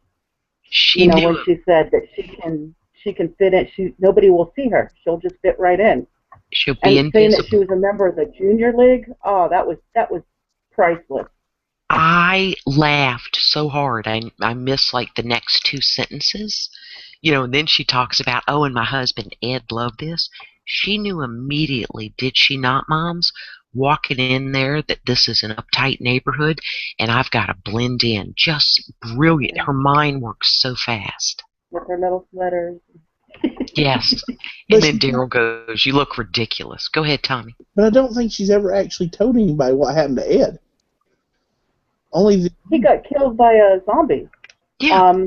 She knew when she said that she can fit in, nobody will see her. She'll just fit right in. She'll be and invisible. saying that she was a member of the junior league, oh, that was priceless. I laughed so hard. I missed like the next two sentences. You know, and then she talks about, oh, and my husband Ed loved this. She knew immediately, did she not, moms? Walking in there that this is an uptight neighborhood and I've got to blend in. Just brilliant. Her mind works so fast. With her little sweaters. Yes. And then Daryl goes, you look ridiculous. Go ahead, Tommy. But I don't think she's ever actually told anybody what happened to Ed. He got killed by a zombie. Yeah.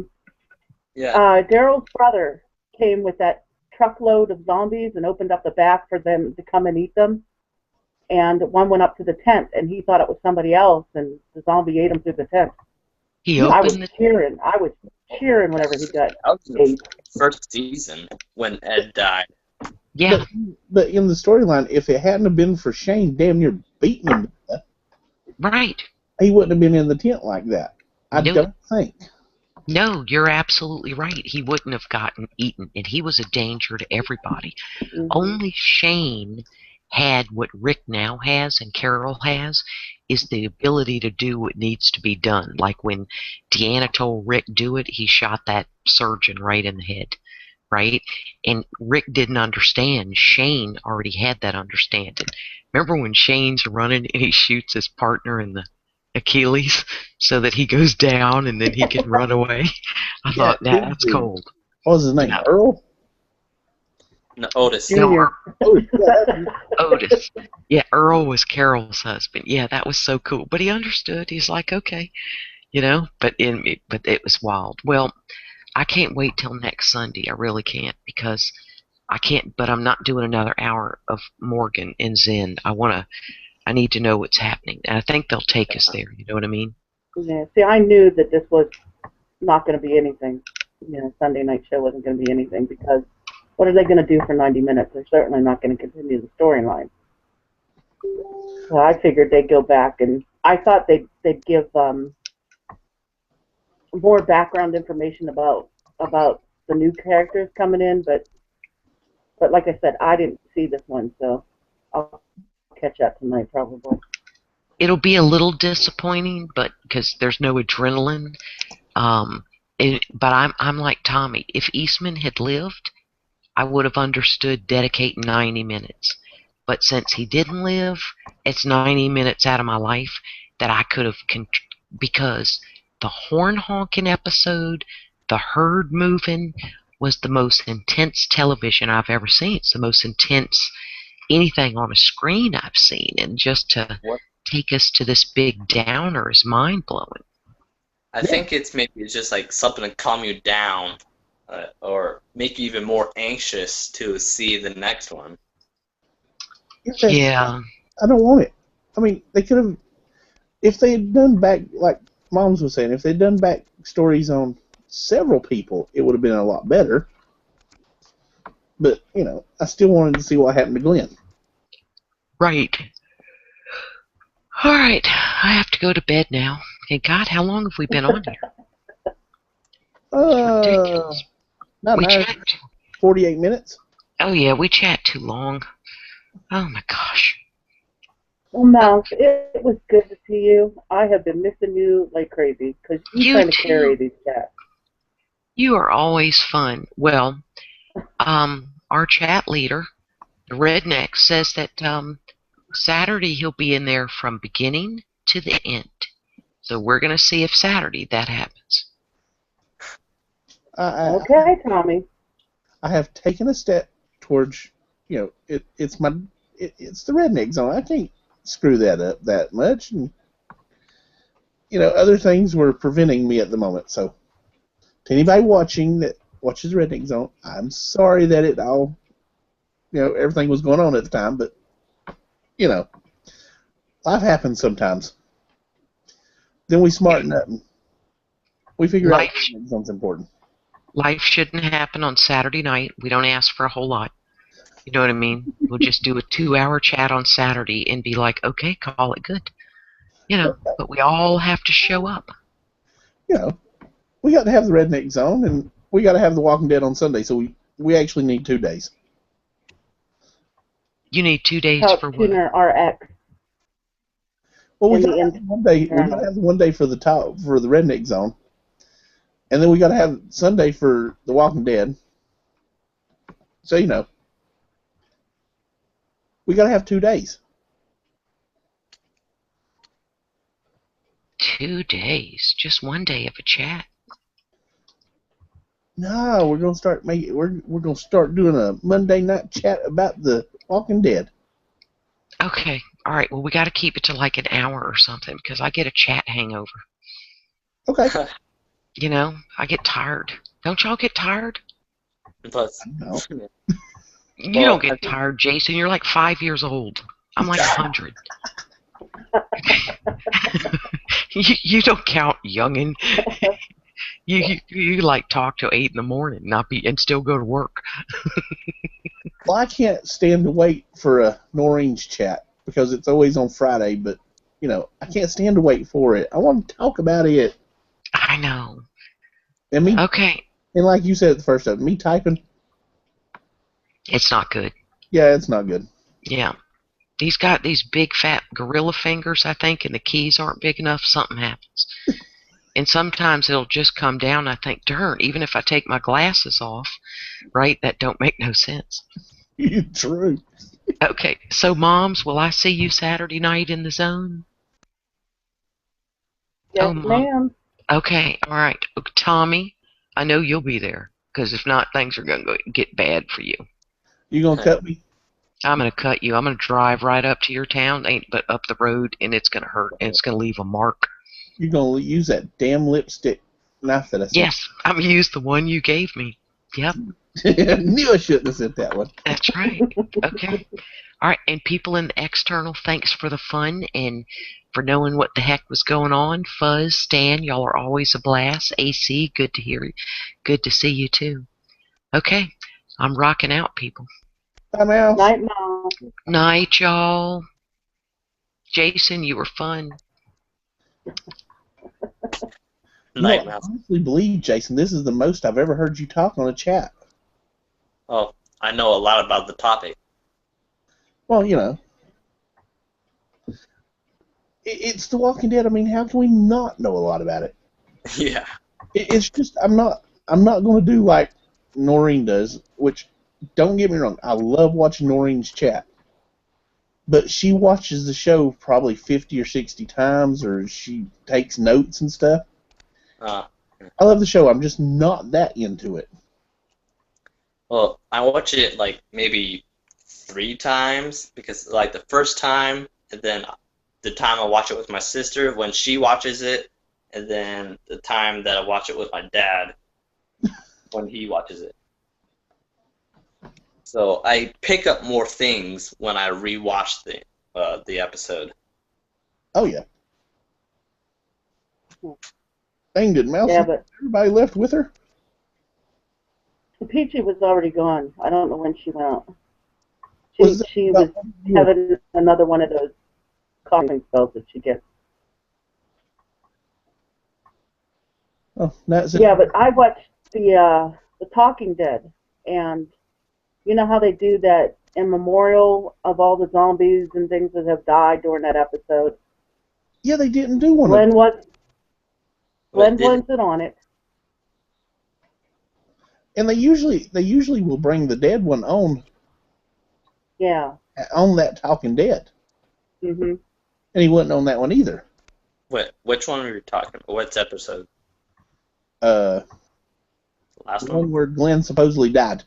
Daryl's brother came with that truckload of zombies and opened up the back for them to come and eat them. And one went up to the tent, and he thought it was somebody else, and the zombie ate him through the tent. I was cheering. I was cheering whenever he got ate. First season when Ed died. Yeah. But in the storyline, if it hadn't have been for Shane damn near beating him to death, right, he wouldn't have been in the tent like that. I don't think. No, you're absolutely right. He wouldn't have gotten eaten, and he was a danger to everybody. Mm-hmm. Only Shane had what Rick now has and Carol has, is the ability to do what needs to be done. Like when Deanna told Rick do it, he shot that surgeon right in the head, right? And Rick didn't understand. Shane already had that understanding. Remember when Shane's running and he shoots his partner in the Achilles so that he goes down and then he can run away? I thought, that's cold. What was his name? Earl? No, Otis. No, Otis. Yeah, Earl was Carol's husband. Yeah, that was so cool. But he understood. He's like, okay, you know. But it was wild. Well, I can't wait till next Sunday. I really can't, because I can't. But I'm not doing another hour of Morgan and Zen. I need to know what's happening, and I think they'll take us there. You know what I mean? Yeah. See, I knew that this was not going to be anything. Sunday night show wasn't going to be anything because what are they going to do for 90 minutes? They're certainly not going to continue the storyline. So I figured they'd go back, and I thought they'd give more background information about the new characters coming in, but like I said, I didn't see this one, so I'll catch up tonight probably. It'll be a little disappointing, but because there's no adrenaline. But I'm like Tommy. If Eastman had lived, I would have understood dedicating 90 minutes. But since he didn't live, it's 90 minutes out of my life that I could have, because the horn honking episode, the herd moving, was the most intense television I've ever seen. It's the most intense anything on a screen I've seen. And just to take us to this big downer is mind-blowing. I think it's maybe just like something to calm you down or make you even more anxious to see the next one. Yeah. I don't want it. I mean, they could have, if they had done back, like Moms was saying, if they'd done back stories on several people, it would have been a lot better. But, I still wanted to see what happened to Glenn. Right. All right. I have to go to bed now. Hey, God, how long have we been on here? Ridiculous. Not We an hour, chat. 48 minutes. Oh, yeah, we chat too long. Oh, my gosh. Well, Mouse, it was good to see you. I have been missing you like crazy because You trying to too. carry these chats. You are always fun. Well, our chat leader, the Redneck, says that Saturday he'll be in there from beginning to the end. So we're going to see if Saturday that happens. Okay, Tommy. I have taken a step towards, it's the Redneck Zone. I can't screw that up that much. And, other things were preventing me at the moment. So, to anybody watching that watches Redneck Zone, I'm sorry that it all, everything was going on at the time, but, life happens sometimes. Then we smarten up and we figure out Redneck Zone's important. Life shouldn't happen on Saturday night. We don't ask for a whole lot. You know what I mean? We'll just do a 2-hour chat on Saturday and be like, okay, call it good. But we all have to show up. We got to have the Redneck Zone, and we got to have The Walking Dead on Sunday, so we actually need 2 days. You need 2 days for what? Tuner RX. Well, we got to have one day. We got to have one day for the Redneck Zone, and then we got to have Sunday for The Walking Dead. So we got to have 2 days. 2 days, just 1 day of a chat. No, we're gonna start we're gonna start doing a Monday night chat about The Walking Dead. Okay, all right. Well, we got to keep it to like an hour or something because I get a chat hangover. Okay. I get tired. Don't y'all get tired? Plus, No. You don't get tired, Jason. You're like 5 years old. I'm like 100. You don't count, youngin. You like talk till 8 in the morning, and still go to work. Well, I can't stand to wait for a Noreen's chat because it's always on Friday, but I can't stand to wait for it. I want to talk about it. I know. And me. Okay. And like you said at the first time, me typing. It's not good. Yeah, it's not good. Yeah. He's got these big fat gorilla fingers, I think, and the keys aren't big enough. Something happens. And sometimes it'll just come down. I think, darn, even if I take my glasses off, right, that don't make no sense. True. Okay, so Moms, will I see you Saturday night in the zone? Yes, ma'am. Okay, all right. Tommy, I know you'll be there, because if not, things are going to get bad for you. You going to cut me? I'm going to cut you. I'm going to drive right up to your town, ain't but up the road, and it's going to hurt, and it's going to leave a mark. You're going to use that damn lipstick knife that I sent. Yes, I'm going to use the one you gave me. Yep. Knew I shouldn't have said that one. That's right. Okay. All right. And people in the external, thanks for the fun and for knowing what the heck was going on. Fuzz, Stan, y'all are always a blast. AC, good to hear you. Good to see you too. Okay. I'm rocking out, people. Bye, Mouse. Night, Mom. Night, y'all. Jason, you were fun. Night, I Mouse. honestly believe, Jason, this is the most I've ever heard you talk on a chat. Oh, I know a lot about the topic. Well, you know, it's The Walking Dead. I mean, how can we not know a lot about it? Yeah. It's just I'm not going to do like Noreen does, which, don't get me wrong, I love watching Noreen's chat. But she watches the show probably 50 or 60 times, or she takes notes and stuff. I love the show. I'm just not that into it. Well, I watch it like maybe 3 times because like the first time, and then the time I watch it with my sister when she watches it, and then the time that I watch it with my dad when he watches it. So I pick up more things when I rewatch the episode. Oh yeah. Dang, did Mouse? Yeah, but Everybody left with her? Peachy was already gone. I don't know when she went out. Was that She about- was having another one of those coughing spells that she gets. Oh, that's it. Yeah, but I watched the Talking Dead, and you know how they do that in memorial of all the zombies and things that have died during that episode. Yeah, they didn't do one. Glenn What did- wasn't on it. And they usually will bring the dead one on Yeah. that Talking Dead, Mhm. and he wasn't on that one either. Which one were you talking about? What's episode? The Last one one? where Glenn supposedly died.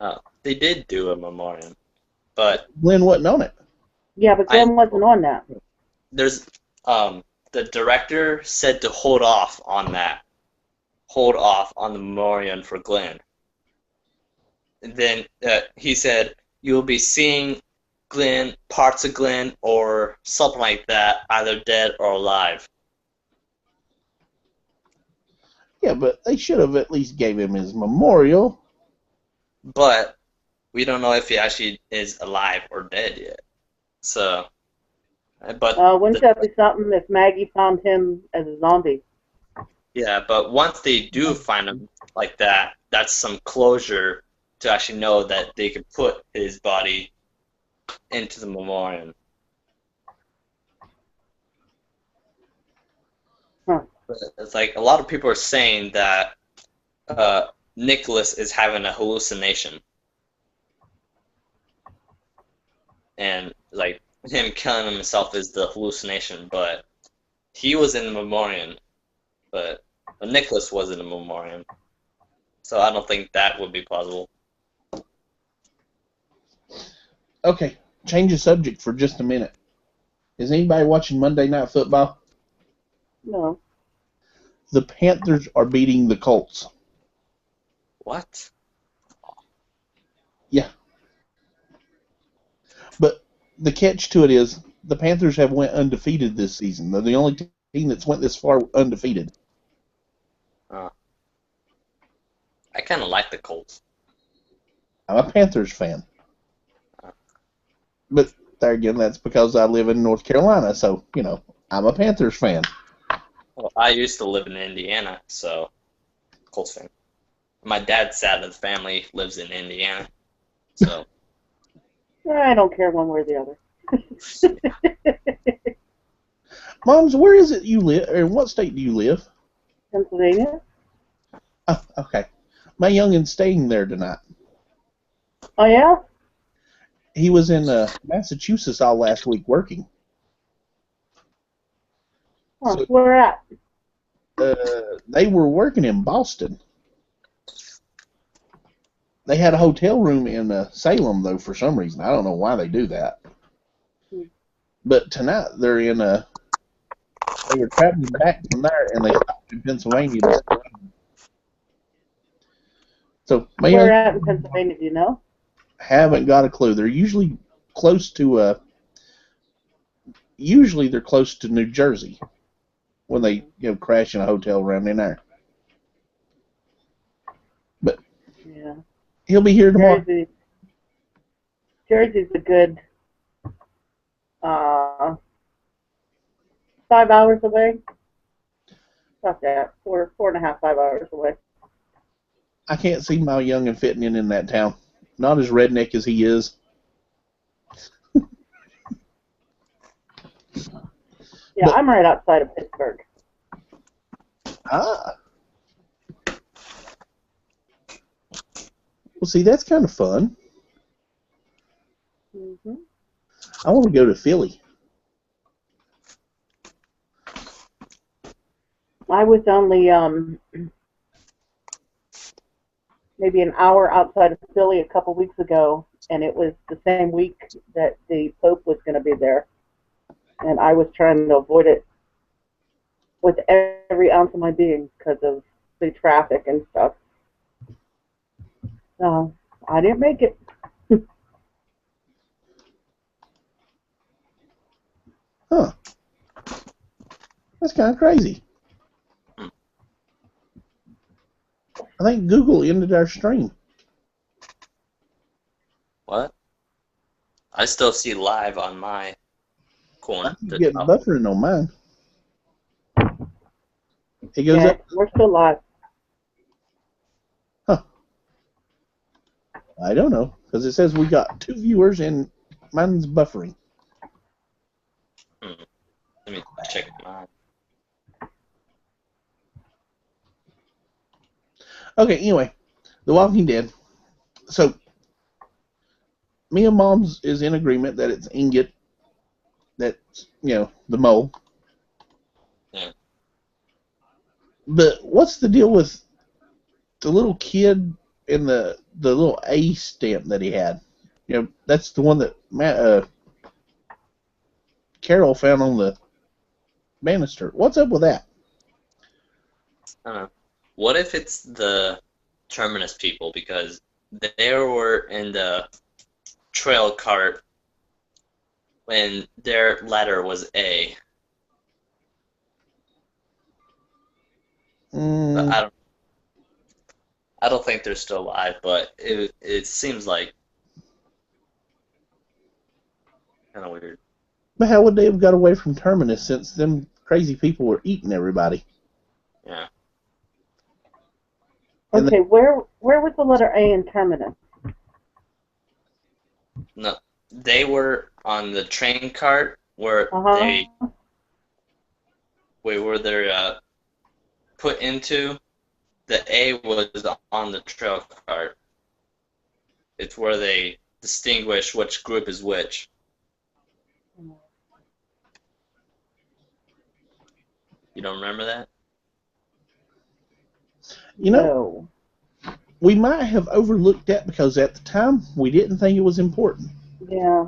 Oh, they did do a memoriam, but Glenn wasn't on it. Yeah, but Glenn wasn't on that. there's the director said to hold off on that. Hold off on the memoriam for Glenn. And then he said you'll be seeing Glenn, parts of Glenn, or something like that, either dead or alive. Yeah, but they should have at least gave him his memorial. But we don't know if he actually is alive or dead yet. So, but Wouldn't that be something if Maggie found him as a zombie? yeah, but once they do find him like that, that's some closure to actually know that they could put his body into the memoriam. Huh. But it's like a lot of people are saying that Nicholas is having a hallucination. And like him killing himself is the hallucination, but he was in the memoriam, but Nicholas was in the memoriam. So I don't think that would be plausible. Okay, change the subject for just a minute. Is anybody watching Monday Night Football? No. The Panthers are beating the Colts. What? Yeah. But the catch to it is the Panthers have went undefeated this season. They're the only team that's went this far undefeated. I kind of like the Colts. I'm a Panthers fan. But there again, that's because I live in North Carolina, so, you know, I'm a Panthers fan. Well, I used to live in Indiana, so Colts fan. My dad's side of the family lives in Indiana, so I don't care one way or the other. Moms, where is it you live? Or in what state do you live? Pennsylvania? Oh, okay. My youngin's staying there tonight. Oh, yeah? He was in Massachusetts all last week working. Huh, So- where at? They were working in Boston. They had a hotel room in Salem, though, for some reason. I don't know why they do that. But tonight they're in they were traveling back from there, and they stopped in Pennsylvania. So, Where at in Pennsylvania, do you know? Haven't got a clue. They're usually close to, usually they're close to New Jersey when they, crash in a hotel around in there. But Yeah. he'll be here tomorrow. Jersey's a good 5 hours away. About that, 4.5, 5 hours away. I can't see my youngin' fitting in that town. Not as redneck as he is. Yeah, I'm right outside of Pittsburgh. Ah. Well, see, that's kind of fun. Mm-hmm. I want to go to Philly. I was only maybe an hour outside of Philly a couple weeks ago, and it was the same week that the Pope was going to be there. And I was trying to avoid it with every ounce of my being because of the traffic and stuff. So I didn't make it. Huh. That's kind of crazy. I think Google ended our stream. What? I still see live on my corner. I'm getting buffering on mine. It goes Yeah, up. we're still live. Huh. I don't know, because it says we got 2 viewers and mine's buffering. Let me check mine. Okay, anyway, The Walking Dead. So, me and Mom's is in agreement that it's Inget, that's, the mole. Yeah. But what's the deal with the little kid and the little A stamp that he had? That's the one that Carol found on the banister. What's up with that? I don't know. What if it's the Terminus people, because they were in the trail cart when their letter was A. But I don't think they're still alive, but it seems like kind of weird. But how would they have got away from Terminus since them crazy people were eating everybody? Yeah. And Okay, where was the letter A in Terminus? No, they were on the train cart where they put into. The A was on the trail cart. It's where they distinguish which group is which. You don't remember that? No. We might have overlooked that because at the time we didn't think it was important. Yeah.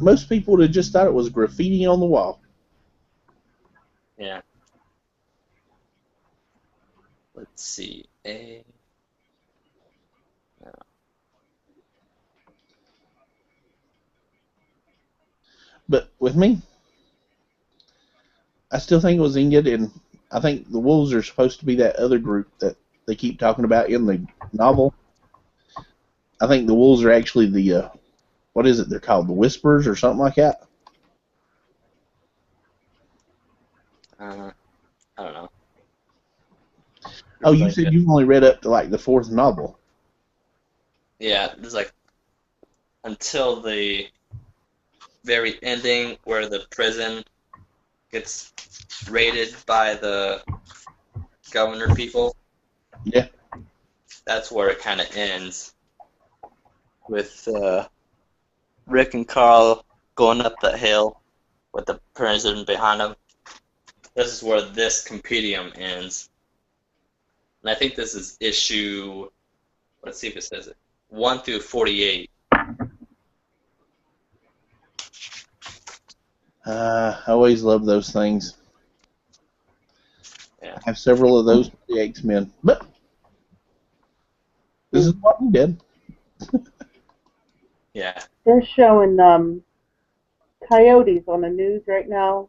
Most people would have just thought it was graffiti on the wall. Yeah. Let's see. A. No. But with me, I still think it was Inget, and I think the wolves are supposed to be that other group that they keep talking about in the novel. I think the wolves are actually the, what is it they're called? The Whisperers or something like that? I don't know. Oh, you said you've only read up to like the 4th novel. Yeah, there's like until the very ending where the prison gets raided by the governor people. Yeah. That's where it kind of ends with Rick and Carl going up that hill with the president behind them. This is where this compendium ends. And I think this is issue, let's see if it says it, 1 through 48. I always love those things. Yeah. I have several of those for the X-Men. But This is what we did. Yeah. They're showing coyotes on the news right now,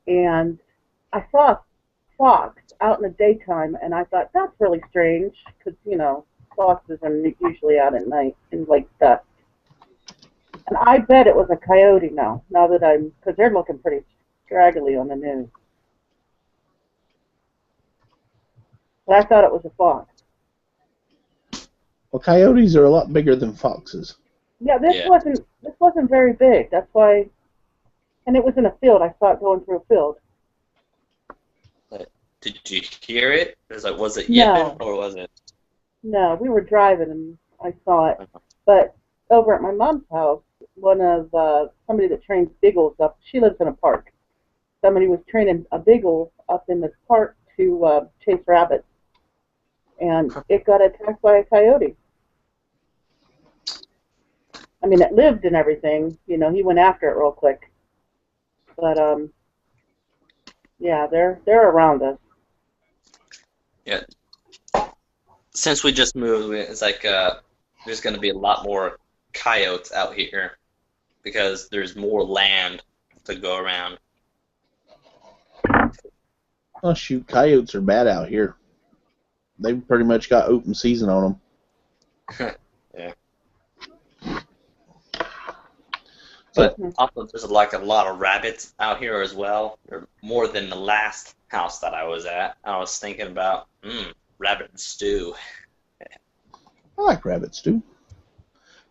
and I saw a fox out in the daytime, and I thought that's really strange because foxes are usually out at night in like dusk. And I bet it was a coyote now that because they're looking pretty straggly on the news. But I thought it was a fox. Well, coyotes are a lot bigger than foxes. Yeah, this wasn't very big. That's why, and it was in a field. I saw it going through a field. Did you hear it? Was it No. yipping or was it? No, we were driving and I saw it. But over at my mom's house, one of somebody that trains beagles up. She lives in a park. Somebody was training a beagle up in this park to chase rabbits, and it got attacked by a coyote. I mean, it lived and everything. He went after it real quick. But yeah, they're around us. Yeah. Since we just moved, it's like there's going to be a lot more coyotes out here because there's more land to go around. Oh shoot, coyotes are bad out here. They've pretty much got open season on them. Yeah. But also, there's a lot of rabbits out here as well. There more than the last house that I was at. I was thinking about rabbit stew. I like rabbit stew.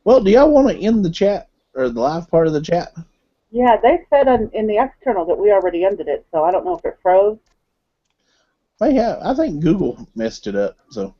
Well, do y'all want to end the chat or the live part of the chat? Yeah, they said in the external that we already ended it, so I don't know if it froze. Yeah, I think Google messed it up. So